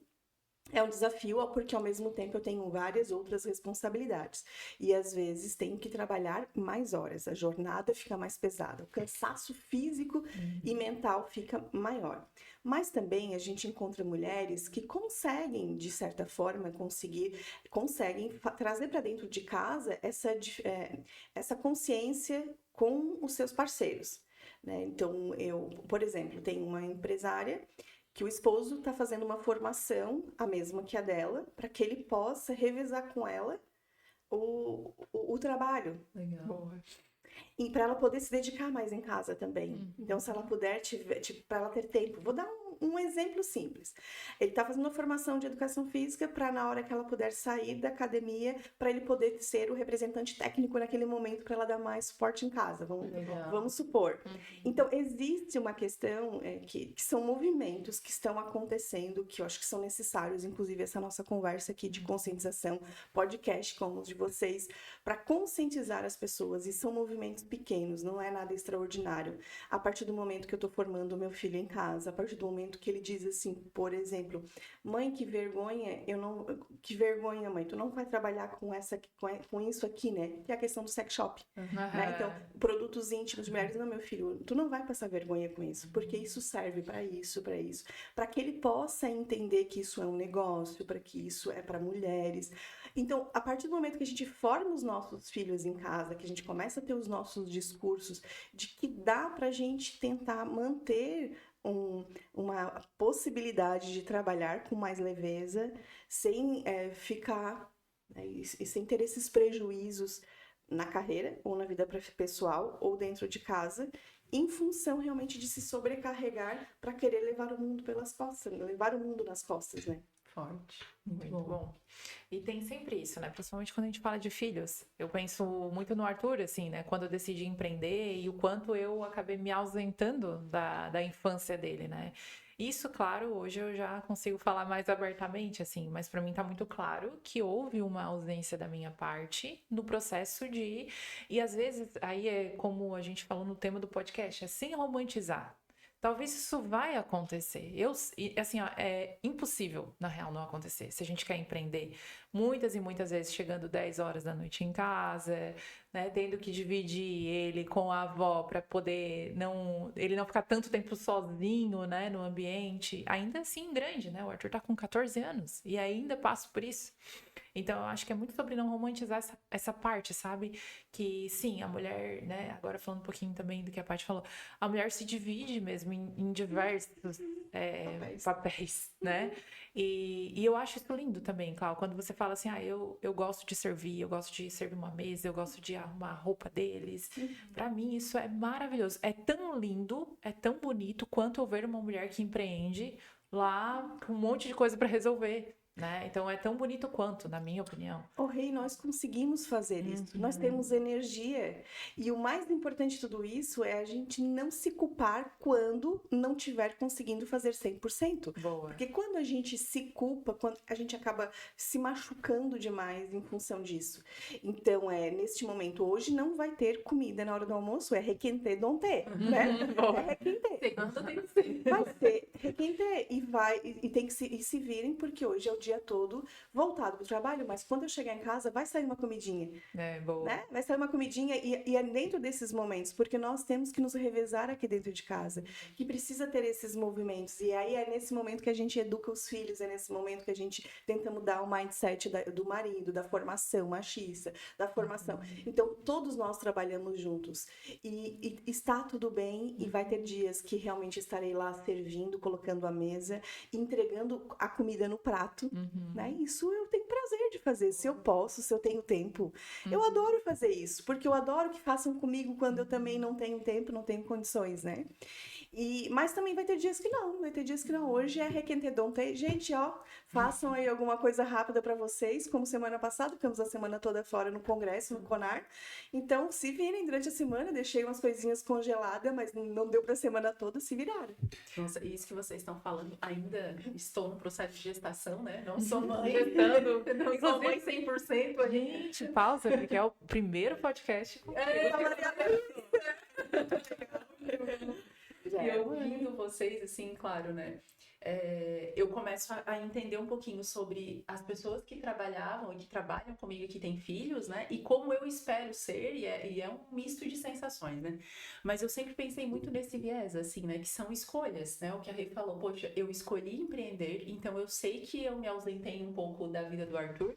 É um desafio porque ao mesmo tempo eu tenho várias outras responsabilidades e às vezes tenho que trabalhar mais horas, a jornada fica mais pesada, o cansaço físico e mental fica maior. Mas também a gente encontra mulheres que conseguem, de certa forma, conseguem trazer para dentro de casa essa consciência com os seus parceiros, né? Então, eu, por exemplo, tenho uma empresária que o esposo está fazendo uma formação, a mesma que a dela, para que ele possa revezar com ela o trabalho. Legal. Boa. E para ela poder se dedicar mais em casa também. Então, se ela puder, para ela ter tempo. Vou dar um exemplo simples. Ele está fazendo uma formação de educação física para, na hora que ela puder sair da academia, para ele poder ser o representante técnico naquele momento, para ela dar mais suporte em casa. Vamos supor. Então, existe uma questão que são movimentos que estão acontecendo, que eu acho que são necessários, inclusive essa nossa conversa aqui de conscientização, podcast como os de vocês, para conscientizar as pessoas. E são movimentos pequenos, não é nada extraordinário. A partir do momento que eu estou formando o meu filho em casa, a partir do momento que ele diz assim, por exemplo, mãe, que vergonha, que vergonha, mãe, tu não vai trabalhar com isso aqui, né? Que é a questão do sex shop, né? Então, produtos íntimos de mulheres, não, meu filho, tu não vai passar vergonha com isso, porque isso serve para isso, para que ele possa entender que isso é um negócio, para que isso é para mulheres. Então, a partir do momento que a gente forma os nossos filhos em casa, que a gente começa a ter os nossos discursos de que dá pra gente tentar manter uma possibilidade de trabalhar com mais leveza, sem ficar, né, e sem ter esses prejuízos na carreira, ou na vida pessoal, ou dentro de casa, em função realmente de se sobrecarregar para querer levar o mundo pelas costas, levar o mundo nas costas, né? Forte. Muito bom. E tem sempre isso, né? Principalmente quando a gente fala de filhos. Eu penso muito no Arthur, assim, né? Quando eu decidi empreender e o quanto eu acabei me ausentando da infância dele, né? Isso, claro, hoje eu já consigo falar mais abertamente, assim, mas para mim tá muito claro que houve uma ausência da minha parte no processo de... E às vezes, aí é como a gente falou no tema do podcast, é sem romantizar. talvez isso vai acontecer. Assim, ó, é impossível, na real, não acontecer. Se a gente quer empreender, muitas e muitas vezes chegando 10 horas da noite em casa, né, tendo que dividir ele com a avó para poder ele não ficar tanto tempo sozinho, né, no ambiente, ainda assim grande, né? O Arthur tá com 14 anos e ainda passo por isso. Então, eu acho que é muito sobre não romantizar essa parte, sabe? Que sim, a mulher, né? Agora falando um pouquinho também do que a Paty falou, a mulher se divide mesmo em diversos papéis, né? E eu acho isso lindo também, Cláudia, quando você fala assim, eu gosto de servir, eu gosto de servir uma mesa, eu gosto de arrumar a roupa deles. Pra mim, isso é maravilhoso. É tão lindo, é tão bonito quanto eu ver uma mulher que empreende lá com um monte de coisa pra resolver. Né? Então é tão bonito quanto, na minha opinião. Rei, nós conseguimos fazer isso. Nós temos energia. E o mais importante de tudo isso é a gente não se culpar quando não estiver conseguindo fazer 100%. Boa. Porque quando a gente se culpa, quando a gente acaba se machucando demais em função disso. Então, neste momento, hoje não vai ter comida na hora do almoço, é requenté donté, né? É requenté. Segundo tem que ser. Vai ser requenté e tem que se virem, porque hoje é o dia todo voltado pro trabalho, mas quando eu chegar em casa, vai sair uma comidinha. Boa. Né? Vai sair uma comidinha e é dentro desses momentos, porque nós temos que nos revezar aqui dentro de casa, que precisa ter esses movimentos. E aí é nesse momento que a gente educa os filhos, é nesse momento que a gente tenta mudar o mindset do marido, da formação machista, da formação. Então, todos nós trabalhamos juntos. E está tudo bem, e vai ter dias que realmente estarei lá servindo, colocando a mesa, entregando a comida no prato. Né? Isso eu tenho prazer de fazer, se eu posso, se eu tenho tempo. Eu adoro fazer isso, porque eu adoro que façam comigo quando eu também não tenho tempo, não tenho condições, né? Mas também vai ter dias que não, Hoje é requenté donté. Gente, façam aí alguma coisa rápida para vocês, como semana passada, ficamos a semana toda fora no congresso, no CONAR. Então, se virem durante a semana, deixei umas coisinhas congeladas, mas não deu para a semana toda, se viraram. Nossa, isso que vocês estão falando, ainda estou no processo de gestação, né? Não sou mãe. Não sou mãe 100%. Gente, pausa, porque é o primeiro podcast. E ouvindo vocês, assim, claro, né? Eu começo a entender um pouquinho sobre as pessoas que trabalhavam e que trabalham comigo e que têm filhos, né? E como eu espero ser, e é um misto de sensações, né? Mas eu sempre pensei muito nesse viés, assim, né? Que são escolhas, né? O que a Rê falou, poxa, eu escolhi empreender, então eu sei que eu me ausentei um pouco da vida do Arthur.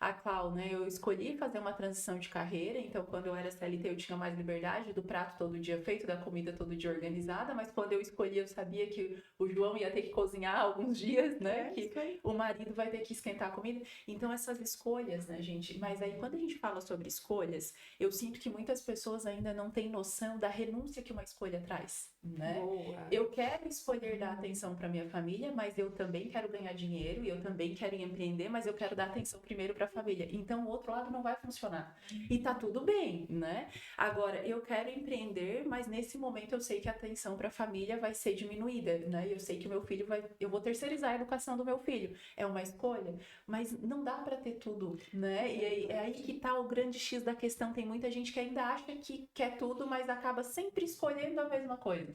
A Clau, né, eu escolhi fazer uma transição de carreira, então quando eu era CLT eu tinha mais liberdade do prato todo dia feito, da comida todo dia organizada, mas quando eu escolhi eu sabia que o João ia ter que cozinhar alguns dias, né, que o marido vai ter que esquentar a comida. Então essas escolhas, né, gente, mas aí quando a gente fala sobre escolhas, eu sinto que muitas pessoas ainda não têm noção da renúncia que uma escolha traz, né? Boa. Eu quero escolher dar atenção para minha família, mas eu também quero ganhar dinheiro, e eu também quero empreender, mas eu quero dar atenção primeiro para família. Então, o outro lado não vai funcionar. E tá tudo bem, né? Agora, eu quero empreender, mas nesse momento eu sei que a atenção para a família vai ser diminuída, né? Eu sei que o meu filho eu vou terceirizar a educação do meu filho. É uma escolha, mas não dá para ter tudo, né? E aí, é aí que tá o grande X da questão. Tem muita gente que ainda acha que quer tudo, mas acaba sempre escolhendo a mesma coisa.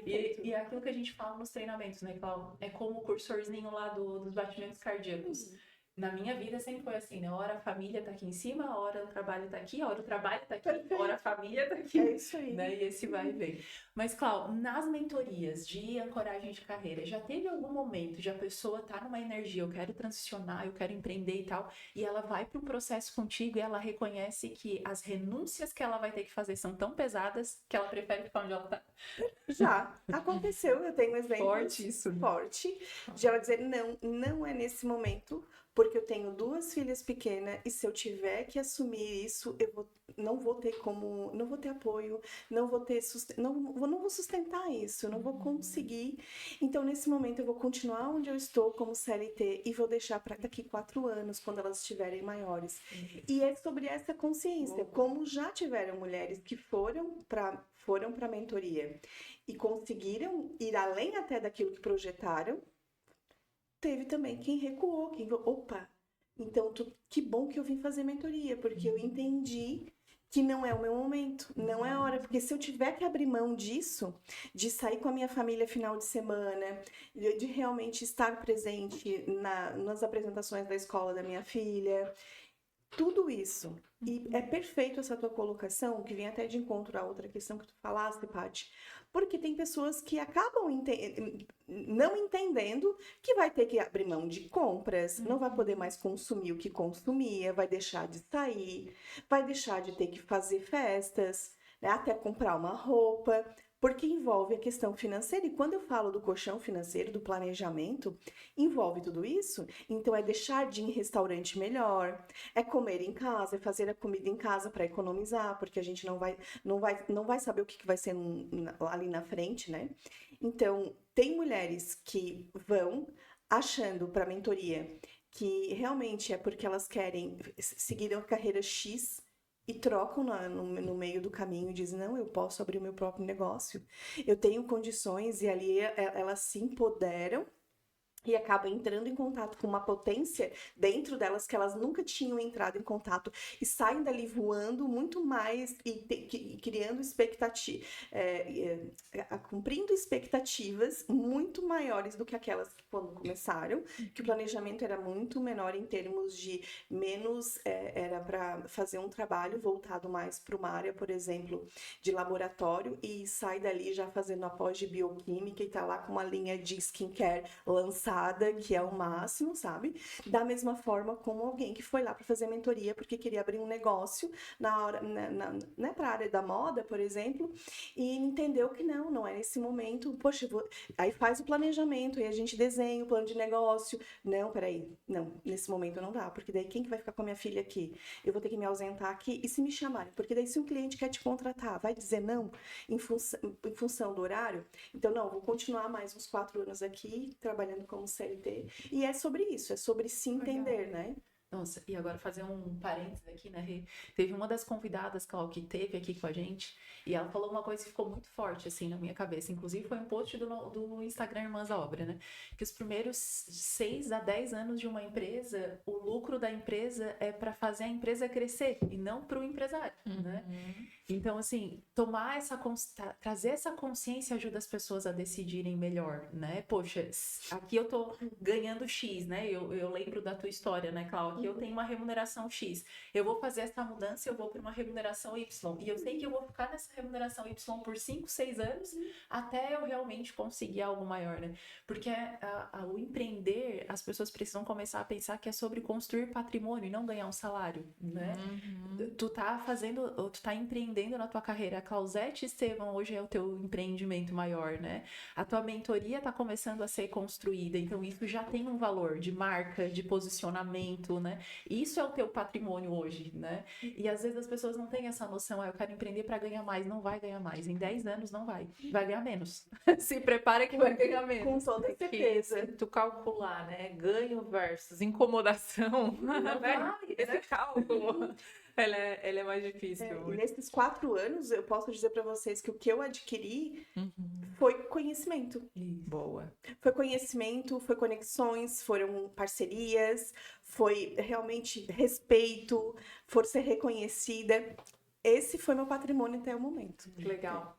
E é aquilo que a gente fala nos treinamentos, né, Cláudia? É como o cursorzinho lá dos batimentos cardíacos. Na minha vida sempre foi assim, né? Hora a família tá aqui em cima, a hora o trabalho tá aqui, a hora o trabalho tá aqui, a hora a família tá aqui. É isso aí. Né? E esse vai e vem. Mas, Cláudia, nas mentorias de ancoragem de carreira, já teve algum momento de a pessoa tá numa energia, eu quero transicionar, eu quero empreender e tal, e ela vai para um processo contigo e ela reconhece que as renúncias que ela vai ter que fazer são tão pesadas que ela prefere ficar onde ela tá? Já aconteceu, eu tenho um exemplo Forte isso, né? forte de ela dizer não é nesse momento, porque eu tenho 2 filhas pequenas e se eu tiver que assumir isso, não vou ter apoio, não vou sustentar isso, não vou conseguir. Então, nesse momento, eu vou continuar onde eu estou como CLT e vou deixar para daqui 4 anos, quando elas estiverem maiores. E é sobre essa consciência, como já tiveram mulheres que foram para a mentoria e conseguiram ir além até daquilo que projetaram. Teve também quem recuou, quem falou, opa, então que bom que eu vim fazer mentoria, porque eu entendi que não é o meu momento, não é a hora, porque se eu tiver que abrir mão disso, de sair com a minha família final de semana, de realmente estar presente nas apresentações da escola da minha filha, tudo isso. E é perfeito essa tua colocação, que vem até de encontro à outra questão que tu falaste, Paty, porque tem pessoas que acabam não entendendo que vai ter que abrir mão de compras, não vai poder mais consumir o que consumia, vai deixar de sair, vai deixar de ter que fazer festas, né, até comprar uma roupa, porque envolve a questão financeira. E quando eu falo do colchão financeiro, do planejamento, envolve tudo isso. Então, é deixar de ir em restaurante melhor, é comer em casa, é fazer a comida em casa para economizar, porque a gente não vai saber o que vai ser ali na frente, né? Então, tem mulheres que vão achando para a mentoria que realmente é porque elas querem seguir a carreira X, e trocam no meio do caminho e dizem, não, eu posso abrir o meu próprio negócio, eu tenho condições, e ali elas se empoderam e acabam entrando em contato com uma potência dentro delas que elas nunca tinham entrado em contato, e saem dali voando muito mais e criando cumprindo expectativas muito maiores do que aquelas que quando começaram, que o planejamento era muito menor em termos de menos, era para fazer um trabalho voltado mais para uma área, por exemplo, de laboratório, e sai dali já fazendo a pós de bioquímica e tá lá com uma linha de skincare lançada, que é o máximo, sabe? Da mesma forma como alguém que foi lá para fazer mentoria porque queria abrir um negócio na hora, né, para a área da moda, por exemplo, e entendeu que não é nesse momento. Poxa, aí faz o planejamento, e a gente desenha o plano de negócio. Não, peraí, não, nesse momento não dá, porque daí quem que vai ficar com a minha filha aqui? Eu vou ter que me ausentar aqui, e se me chamarem? Porque daí se um cliente quer te contratar, vai dizer não em função do horário? Então, não, vou continuar mais uns 4 anos aqui, trabalhando como CLT. E é sobre isso, é sobre se entender, né? Nossa, e agora fazer um parênteses aqui, né, Rê? Teve uma das convidadas, Clau, que teve aqui com a gente, e ela falou uma coisa que ficou muito forte, assim, na minha cabeça. Inclusive, foi um post do Instagram Irmãs à Obra, né? Que os primeiros 6 a 10 anos de uma empresa, o lucro da empresa é para fazer a empresa crescer, e não para o empresário, né? Então, assim, trazer essa consciência ajuda as pessoas a decidirem melhor, né? Poxa, aqui eu tô ganhando X, né? Eu lembro da tua história, né, Cláudia? Aqui eu tenho uma remuneração X. Eu vou fazer essa mudança, eu vou para uma remuneração Y. E eu sei que eu vou ficar nessa remuneração Y por 5, 6 anos, até eu realmente conseguir algo maior, né? Porque o empreender, as pessoas precisam começar a pensar que é sobre construir patrimônio e não ganhar um salário, né? Tu tá empreendendo na tua carreira. A Clausete Estevam hoje é o teu empreendimento maior, né? A tua mentoria tá começando a ser construída, então isso já tem um valor de marca, de posicionamento, né? Isso é o teu patrimônio hoje, né? E às vezes as pessoas não têm essa noção, eu quero empreender para ganhar mais. Não vai ganhar mais, em 10 anos não vai ganhar menos. Se prepara que vai ganhar menos. Com toda certeza. Se tu calcular, né, ganho versus incomodação, Não né? vai, Esse cálculo, ele é mais difícil. E nesses 4 anos, eu posso dizer para vocês que o que eu adquiri foi conhecimento. Boa. Foi conhecimento, foi conexões, foram parcerias, foi realmente respeito, for ser reconhecida. Esse foi meu patrimônio até o momento. Legal.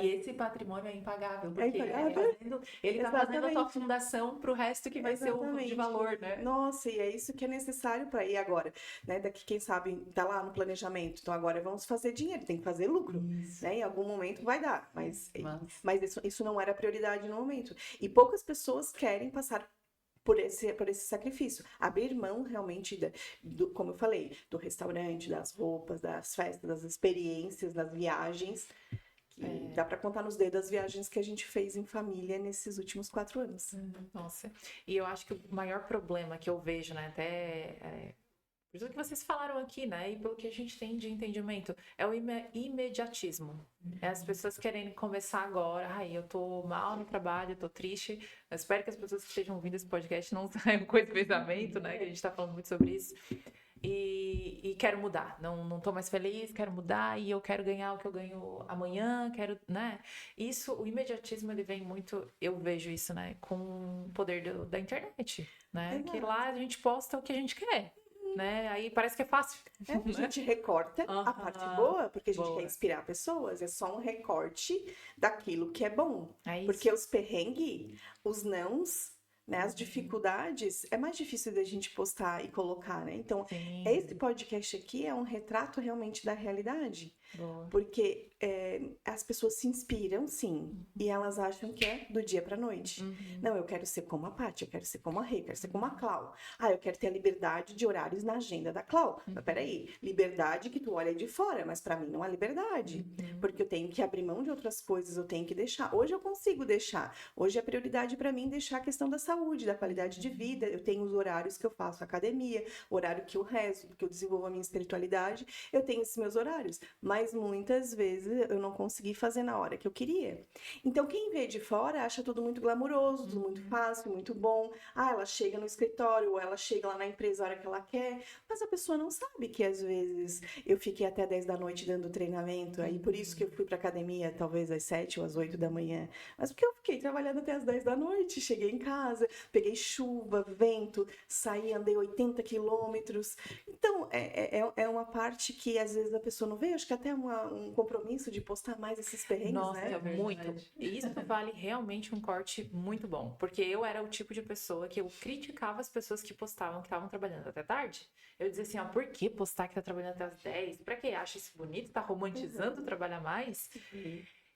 E esse patrimônio é impagável, porque impagável. ele tá fazendo a tua fundação pro resto que vai ser o de valor, né? Nossa, e é isso que é necessário para ir agora, né? Daqui, quem sabe, tá lá no planejamento. Então, agora vamos fazer dinheiro, tem que fazer lucro, né? Em algum momento vai dar, mas isso não era prioridade no momento. E poucas pessoas querem passar por esse sacrifício. Abrir mão realmente, como eu falei, do restaurante, das roupas, das festas, das experiências, das viagens. Dá para contar nos dedos as viagens que a gente fez em família nesses últimos 4 anos. Nossa, e eu acho que o maior problema que eu vejo, né, até por isso que vocês falaram aqui, né, e pelo que a gente tem de entendimento, é o imediatismo. É as pessoas querendo começar agora. Ai, eu tô mal no trabalho, eu tô triste. Eu espero que as pessoas que estejam ouvindo esse podcast não saiam com esse pensamento, né, que a gente tá falando muito sobre isso. E quero mudar, não tô mais feliz, quero mudar, e eu quero ganhar o que eu ganho amanhã, quero, né? Isso, o imediatismo, ele vem muito, eu vejo isso, né, com o poder da internet, né? Que lá a gente posta o que a gente quer. né? Aí parece que é fácil. A gente recorta a parte boa, porque a gente Boa. quer inspirar pessoas. É só um recorte daquilo que é bom. É isso. Porque os perrengues, os nãos, né, as dificuldades, é mais difícil da gente postar e colocar, né? Então, Sim. esse podcast aqui é um retrato realmente da realidade. Boa. Porque as pessoas se inspiram, sim, e elas acham que é do dia pra noite. Não, eu quero ser como a Paty, eu quero ser como a Rê, eu quero ser como a Clau. Ah, eu quero ter a liberdade de horários na agenda da Clau. Mas peraí, liberdade que tu olha de fora, mas pra mim não é liberdade. Porque eu tenho que abrir mão de outras coisas, eu tenho que deixar. Hoje eu consigo deixar. Hoje é prioridade pra mim deixar a questão da saúde, da qualidade de vida. Eu tenho os horários que eu faço academia, o horário que eu rezo, que eu desenvolvo a minha espiritualidade. Eu tenho esses meus horários. Mas muitas vezes eu não consegui fazer na hora que eu queria. Então, quem vê de fora acha tudo muito glamuroso, tudo muito fácil, muito bom. Ah, ela chega no escritório, ou ela chega lá na empresa a hora que ela quer. Mas a pessoa não sabe que, às vezes, eu fiquei até 10 da noite dando treinamento. Aí, por isso que eu fui pra academia, talvez às 7 ou às 8 da manhã. Mas porque eu fiquei trabalhando até às 10 da noite. Cheguei em casa, peguei chuva, vento, saí, andei 80 quilômetros. Então, é uma parte que, às vezes, a pessoa não vê. Acho que até um compromisso de postar mais esses perrengues, Nossa, né? muito. E isso vale realmente um corte muito bom. Porque eu era o tipo de pessoa que eu criticava as pessoas que postavam que estavam trabalhando até tarde. Eu dizia assim, ó, por que postar que tá trabalhando até as 10? Pra que acha isso bonito? Tá romantizando trabalhar mais?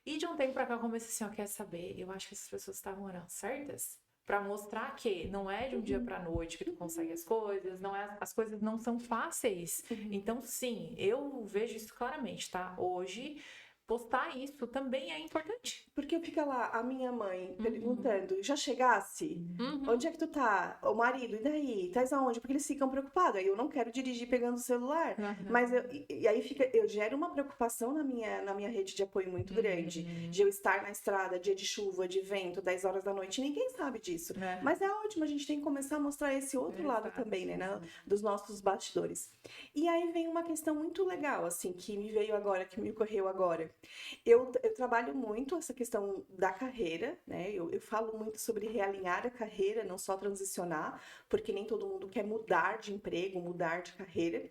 E de um tempo pra cá eu comecei assim, ó, quer saber? Eu acho que essas pessoas estavam orando certas. Pra mostrar que não é de um dia pra noite que tu consegue as coisas, não é, as coisas não são fáceis. Então, sim, eu vejo isso claramente, tá? Hoje, postar isso também é importante. Porque fica lá a minha mãe perguntando, já chegasse? Onde é que tu tá? O marido, e daí? Tás aonde? Porque eles ficam preocupados. Aí eu não quero dirigir pegando o celular. Mas e aí eu gero uma preocupação na minha rede de apoio muito grande. De eu estar na estrada, dia de chuva, de vento, 10 horas da noite. Ninguém sabe disso. Mas é ótimo, a gente tem que começar a mostrar esse outro lado também, né? Dos nossos bastidores. E aí vem uma questão muito legal, assim, que me veio agora, que me ocorreu agora. Eu trabalho muito essa questão da carreira, né? Eu falo muito sobre realinhar a carreira, não só transicionar, porque nem todo mundo quer mudar de emprego, mudar de carreira.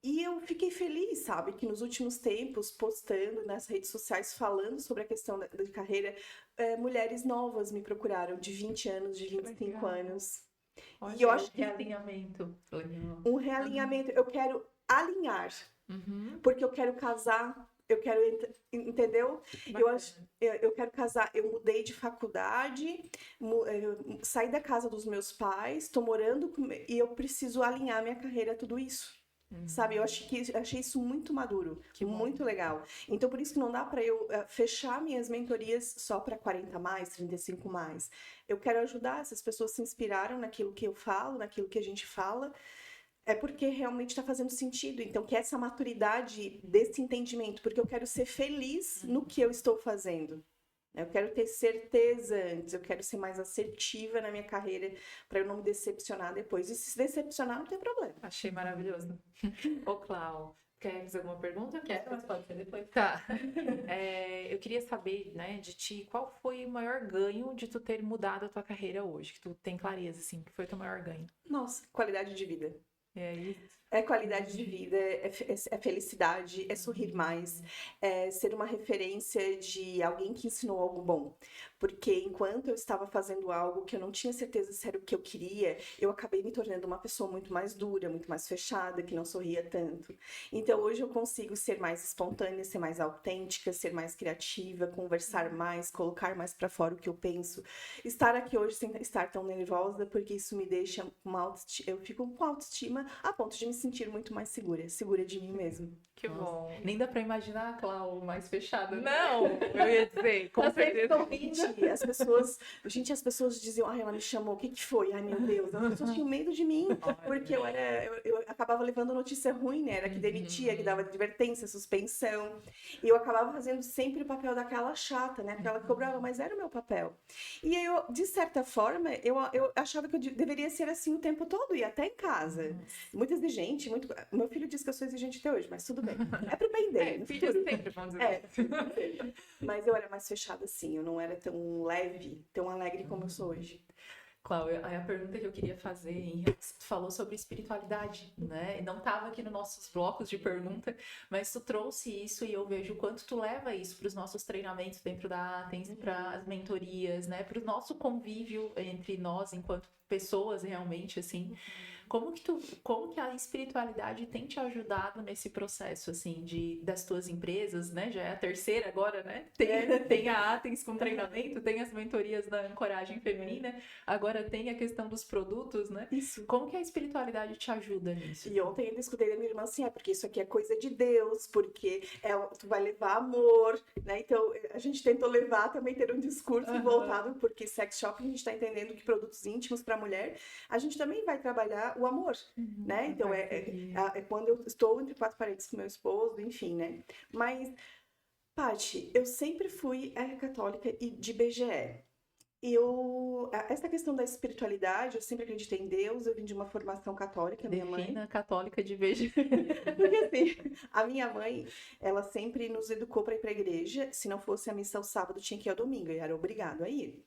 E eu fiquei feliz, sabe, que nos últimos tempos, postando nas redes sociais, falando sobre a questão de carreira, mulheres novas me procuraram, de 20 anos, de 25 anos. Olha, E eu acho que realinhamento. um realinhamento, eu quero alinhar, porque eu quero casar. Eu quero, entendeu? Eu quero casar. Eu mudei de faculdade, saí da casa dos meus pais, estou morando e eu preciso alinhar minha carreira a tudo isso. Sabe? Eu achei isso muito maduro, muito legal. Então, por isso que não dá para eu fechar minhas mentorias só para 40 mais, 35 mais. Eu quero ajudar essas pessoas se inspiraram naquilo que eu falo, naquilo que a gente fala. É porque realmente está fazendo sentido. Então, que essa maturidade desse entendimento, porque eu quero ser feliz no que eu estou fazendo. Eu quero ter certeza antes, eu quero ser mais assertiva na minha carreira para eu não me decepcionar depois. E se decepcionar, não tem problema. Achei maravilhoso. Ô, Clau, quer fazer alguma pergunta? Quero, mas pode ser depois. Tá. Eu queria saber, né, de ti, qual foi o maior ganho de tu ter mudado a tua carreira hoje? Que tu tem clareza, assim, que foi o teu maior ganho? Nossa, qualidade de vida. É isso. É qualidade de vida, é felicidade, é sorrir mais, é ser uma referência de alguém que ensinou algo bom. Porque enquanto eu estava fazendo algo que eu não tinha certeza se era o que eu queria, eu acabei me tornando uma pessoa muito mais dura, muito mais fechada, que não sorria tanto. Então hoje eu consigo ser mais espontânea, ser mais autêntica, ser mais criativa, conversar mais, colocar mais para fora o que eu penso. Estar aqui hoje sem estar tão nervosa, porque isso me deixa eu fico com autoestima a ponto de me sentir muito mais segura de mim mesma. Que bom. Nem dá pra imaginar a Clau mais fechada. Né? Não, eu ia dizer, com certeza. As pessoas diziam, ai, ela me chamou, o que que foi? Ai, meu Deus, as pessoas tinham medo de mim, porque eu acabava levando notícia ruim, né? Era que demitia, que dava advertência, suspensão. E eu acabava fazendo sempre o papel daquela chata, né? Aquela que cobrava, mas era o meu papel. E eu, de certa forma, eu achava que eu deveria ser assim o tempo todo, e até em casa. Muito exigente, meu filho diz que eu sou exigente até hoje, mas tudo bem. É pro bem dele. Filhos sempre vão dizer. Mas eu era mais fechada assim, eu não era tão leve, tão alegre como eu sou hoje. Cláudia, aí a pergunta que eu queria fazer, tu falou sobre espiritualidade, né? Não estava aqui nos nossos blocos de pergunta, mas tu trouxe isso e eu vejo o quanto tu leva isso para os nossos treinamentos dentro da Atens, para as mentorias, né? Para o nosso convívio entre nós enquanto pessoas realmente, assim. Como que a espiritualidade tem te ajudado nesse processo, assim, das tuas empresas, né? Já é a terceira agora, né? Tem a Atens com treinamento, tem as mentorias da Ancoragem Feminina, agora tem a questão dos produtos, né? Isso. Como que a espiritualidade te ajuda nisso? E ontem eu escutei da minha irmã assim, porque isso aqui é coisa de Deus, porque tu vai levar amor, né? Então, a gente tentou levar também, ter um discurso voltado, porque sex shop, a gente está entendendo que produtos íntimos para mulher, a gente também vai trabalhar o amor, né? Então, é quando eu estou entre quatro paredes com meu esposo, enfim, né? Mas, Paty, eu sempre fui católica e de BGE. Essa questão da espiritualidade, eu sempre acreditei em Deus, eu vim de uma formação católica, minha mãe. Defina católica de BGE. Porque assim, a minha mãe, ela sempre nos educou para ir para a igreja, se não fosse a missa ao sábado, tinha que ir ao domingo, e era obrigado a ir.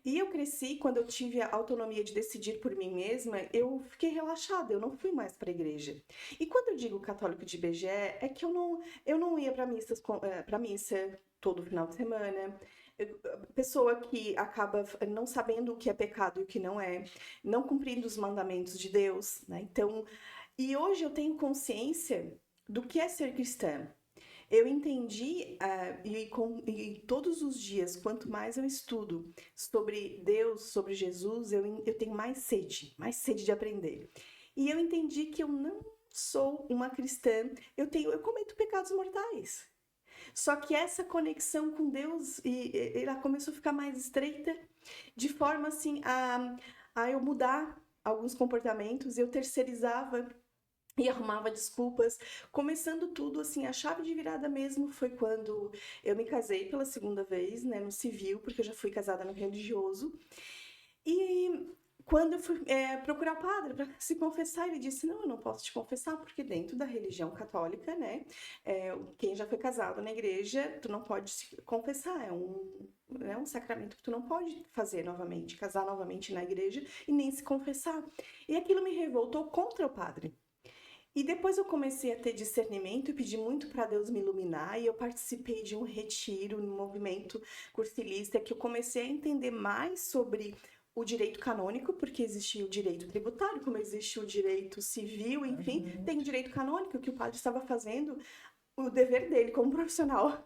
E eu cresci, quando eu tive a autonomia de decidir por mim mesma, eu fiquei relaxada, eu não fui mais para a igreja. E quando eu digo católico de BGE, é que eu não ia para missa todo final de semana. Pessoa que acaba não sabendo o que é pecado e o que não é, não cumprindo os mandamentos de Deus, né? Então, e hoje eu tenho consciência do que é ser cristã. Eu entendi, e todos os dias, quanto mais eu estudo sobre Deus, sobre Jesus, eu tenho mais sede de aprender. E eu entendi que eu não sou uma cristã, eu cometo pecados mortais. Só que essa conexão com Deus, ela começou a ficar mais estreita, de forma assim a eu mudar alguns comportamentos, eu terceirizava e arrumava desculpas, começando tudo assim, a chave de virada mesmo foi quando eu me casei pela segunda vez, né, no civil, porque eu já fui casada no religioso, e quando eu fui procurar o padre para se confessar, ele disse, não, eu não posso te confessar, porque dentro da religião católica, né, quem já foi casado na igreja, tu não pode se confessar, é um sacramento que tu não pode fazer novamente, casar novamente na igreja e nem se confessar. E aquilo me revoltou contra o padre. E depois eu comecei a ter discernimento e pedi muito para Deus me iluminar, e eu participei de um retiro no movimento cursilista, que eu comecei a entender mais sobre o direito canônico, porque existe o direito tributário, como existe o direito civil, enfim, tem o direito canônico, que o padre estava fazendo o dever dele como profissional.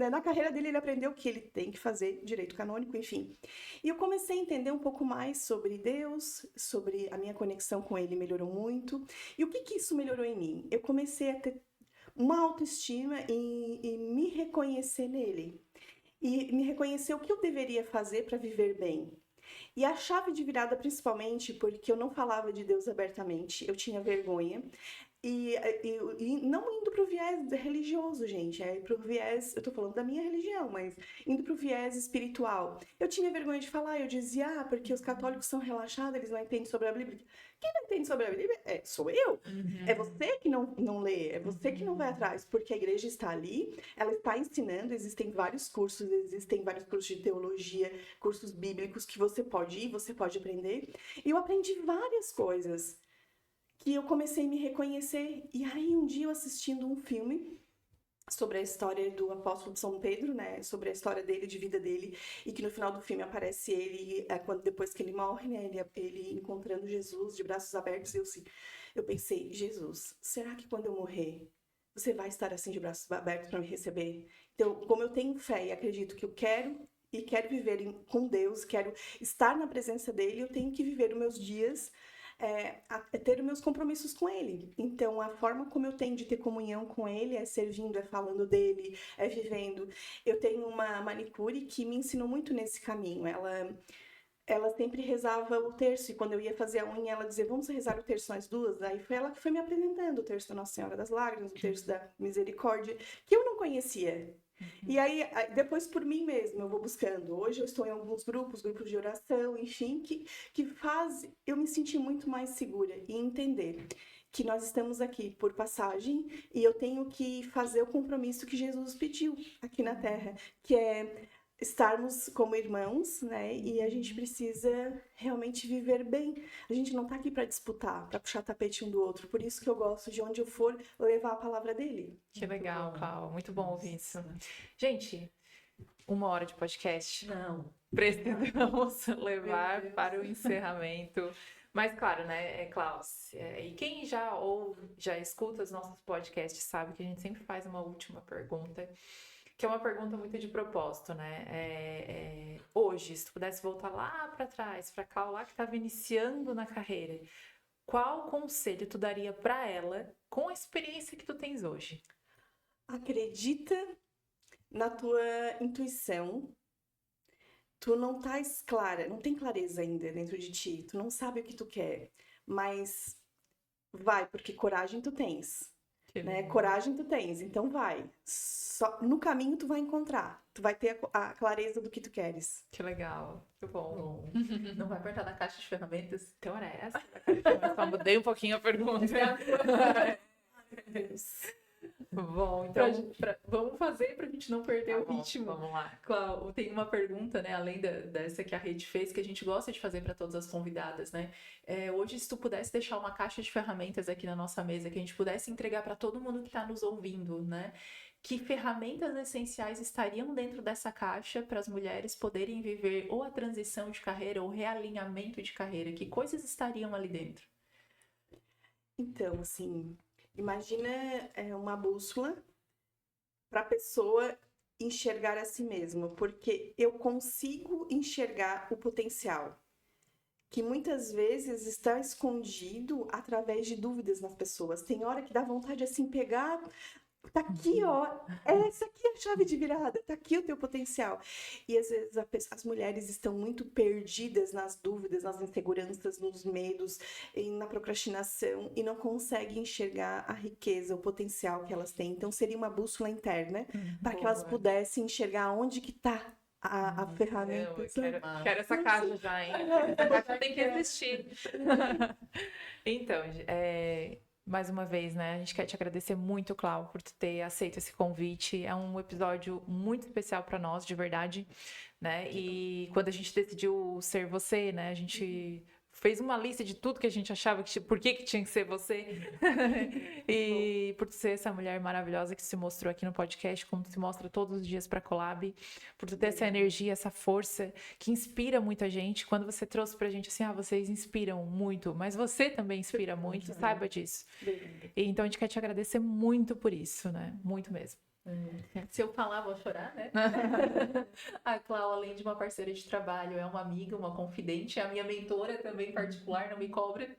Na carreira dele, ele aprendeu que ele tem que fazer direito canônico, enfim. E eu comecei a entender um pouco mais sobre Deus, sobre a minha conexão com ele melhorou muito. E o que isso melhorou em mim? Eu comecei a ter uma autoestima e me reconhecer nele. E me reconhecer o que eu deveria fazer para viver bem. E a chave de virada, principalmente, porque eu não falava de Deus abertamente, eu tinha vergonha. E não indo pro viés religioso, gente, pro viés, eu tô falando da minha religião, mas indo pro viés espiritual. Eu tinha vergonha de falar, eu dizia, porque os católicos são relaxados, eles não entendem sobre a Bíblia. Quem não entende sobre a Bíblia sou eu. É você que não lê, é você que não vai atrás, porque a igreja está ali, ela está ensinando, existem vários cursos de teologia, cursos bíblicos que você pode ir, você pode aprender. E eu aprendi várias coisas que eu comecei a me reconhecer. E aí, um dia, eu assistindo um filme sobre a história do apóstolo São Pedro, né? Sobre a história dele, de vida dele. E que no final do filme aparece ele, depois que ele morre, né? Ele encontrando Jesus de braços abertos. Eu pensei, Jesus, será que quando eu morrer, você vai estar assim de braços abertos para me receber? Então, como eu tenho fé e acredito que eu quero viver com Deus, quero estar na presença dele, eu tenho que viver os meus dias ter os meus compromissos com ele. Então, a forma como eu tenho de ter comunhão com ele é servindo, é falando dele, é vivendo. Eu tenho uma manicure que me ensinou muito nesse caminho. Ela sempre rezava o terço, e quando eu ia fazer a unha, ela dizia, vamos rezar o terço nós duas? Aí foi ela que foi me apresentando o terço da Nossa Senhora das Lágrimas, o terço da Misericórdia, que eu não conhecia. E aí, depois por mim mesma, eu vou buscando. Hoje eu estou em alguns grupos de oração, enfim, que faz eu me sentir muito mais segura e entender que nós estamos aqui por passagem e eu tenho que fazer o compromisso que Jesus pediu aqui na Terra, que é estarmos como irmãos, né? E a gente precisa realmente viver bem. A gente não tá aqui para disputar, para puxar tapete um do outro. Por isso que eu gosto de onde eu for levar a palavra dele. Que legal, Clau. Muito bom ouvir isso. Gente, 1 hora de podcast. Não. Precisamos levar para o encerramento. Mas, claro, né, Klaus? E quem já escuta os nossos podcasts sabe que a gente sempre faz uma última pergunta, que é uma pergunta muito de propósito, né? Hoje, se tu pudesse voltar lá para trás, para Clau lá que estava iniciando na carreira, qual conselho tu daria para ela com a experiência que tu tens hoje? Acredita na tua intuição. Tu não estás clara, não tem clareza ainda dentro de ti. Tu não sabe o que tu quer, mas vai, porque coragem tu tens, né? Coragem tu tens, então vai. Só no caminho tu vai encontrar. Tu vai ter a clareza do que tu queres. Que legal, muito bom. Não vai apertar na caixa de ferramentas? Então era essa? Só mudei um pouquinho a pergunta. Bom, então Vamos fazer pra gente não perder o ritmo. Vamos lá. Clau, tem uma pergunta, né, além dessa que a Rede fez, que a gente gosta de fazer para todas as convidadas, né? Hoje, se tu pudesse deixar uma caixa de ferramentas aqui na nossa mesa, que a gente pudesse entregar para todo mundo que está nos ouvindo, né? Que ferramentas essenciais estariam dentro dessa caixa para as mulheres poderem viver ou a transição de carreira ou realinhamento de carreira? Que coisas estariam ali dentro? Então, assim, imagina uma bússola para a pessoa enxergar a si mesma, porque eu consigo enxergar o potencial que muitas vezes está escondido através de dúvidas nas pessoas. Tem hora que dá vontade assim pegar, tá aqui, ó, essa aqui é a chave de virada, tá aqui o teu potencial. E às vezes as mulheres estão muito perdidas nas dúvidas, nas inseguranças, nos medos, e na procrastinação e não conseguem enxergar a riqueza, o potencial que elas têm. Então seria uma bússola interna para que elas pudessem enxergar onde que tá a ferramenta. Eu quero essa caixa já, hein? Essa caixa tem que existir. Então, mais uma vez, né? A gente quer te agradecer muito, Clau, por tu ter aceito esse convite. É um episódio muito especial para nós, de verdade, né? E quando a gente decidiu ser você, né? A gente fez uma lista de tudo que a gente achava que por que tinha que ser você. E por tu ser essa mulher maravilhosa que se mostrou aqui no podcast, como tu se mostra todos os dias para Collab, por tu ter essa energia, essa força que inspira muita gente. Quando você trouxe pra gente assim, vocês inspiram muito, mas você também inspira muito, saiba disso. E então a gente quer te agradecer muito por isso, né? Muito mesmo. Se eu falar, vou chorar, né? A Clau, além de uma parceira de trabalho, é uma amiga, uma confidente, é a minha mentora também particular, não me cobra.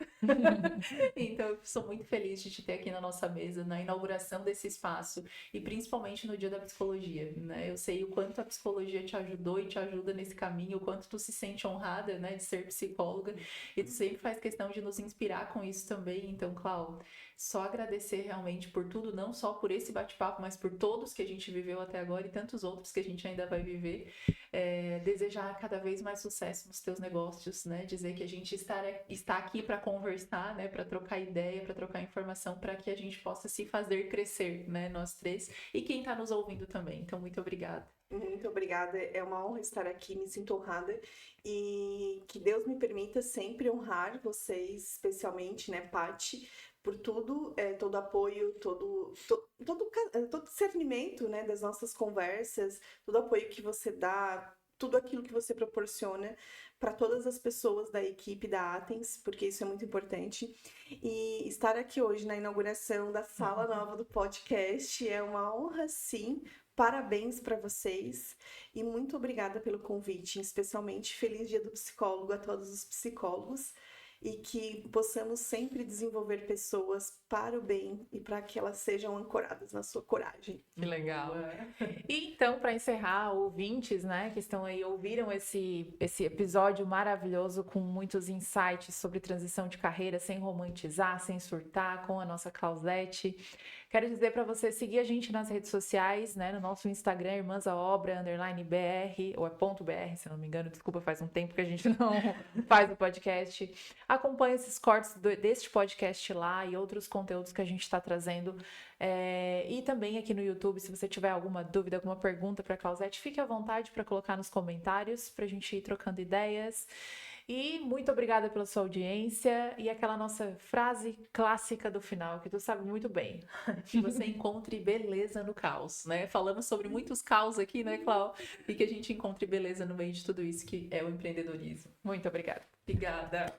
Então, eu sou muito feliz de te ter aqui na nossa mesa, na inauguração desse espaço, e principalmente no Dia da Psicologia, né? Eu sei o quanto a psicologia te ajudou e te ajuda nesse caminho, o quanto tu se sente honrada, né, de ser psicóloga, e tu sempre faz questão de nos inspirar com isso também. Então, Clau, só agradecer realmente por tudo, não só por esse bate-papo, mas por todos que a gente viveu até agora e tantos outros que a gente ainda vai viver. Desejar cada vez mais sucesso nos teus negócios, né? Dizer que a gente está aqui para conversar, né? Para trocar ideia, para trocar informação, para que a gente possa se fazer crescer, né? Nós três e quem está nos ouvindo também. Então, muito obrigada. Muito obrigada, é uma honra estar aqui, me sinto honrada e que Deus me permita sempre honrar vocês, especialmente, né, Paty, por tudo, todo apoio, todo discernimento, né, das nossas conversas, todo apoio que você dá, tudo aquilo que você proporciona para todas as pessoas da equipe da Atens, porque isso é muito importante. E estar aqui hoje na inauguração da sala nova do podcast é uma honra, sim. Parabéns para vocês e muito obrigada pelo convite, especialmente feliz Dia do Psicólogo a todos os psicólogos e que possamos sempre desenvolver pessoas para o bem e para que elas sejam ancoradas na sua coragem. Que legal. E então, para encerrar, ouvintes, né, que estão aí, ouviram esse episódio maravilhoso com muitos insights sobre transição de carreira, sem romantizar, sem surtar, com a nossa Clausete. Quero dizer para você seguir a gente nas redes sociais, né? No nosso Instagram, Irmãs à Obra, _BR, ou é .br, se não me engano. Desculpa, faz um tempo que a gente não faz o podcast. Acompanhe esses cortes deste podcast lá e outros conteúdos que a gente está trazendo. E também aqui no YouTube, se você tiver alguma dúvida, alguma pergunta para a Clausete, fique à vontade para colocar nos comentários, para a gente ir trocando ideias. E muito obrigada pela sua audiência e aquela nossa frase clássica do final, que tu sabe muito bem. Que você encontre beleza no caos, né? Falamos sobre muitos caos aqui, né, Clau? E que a gente encontre beleza no meio de tudo isso que é o empreendedorismo. Muito obrigada. Obrigada.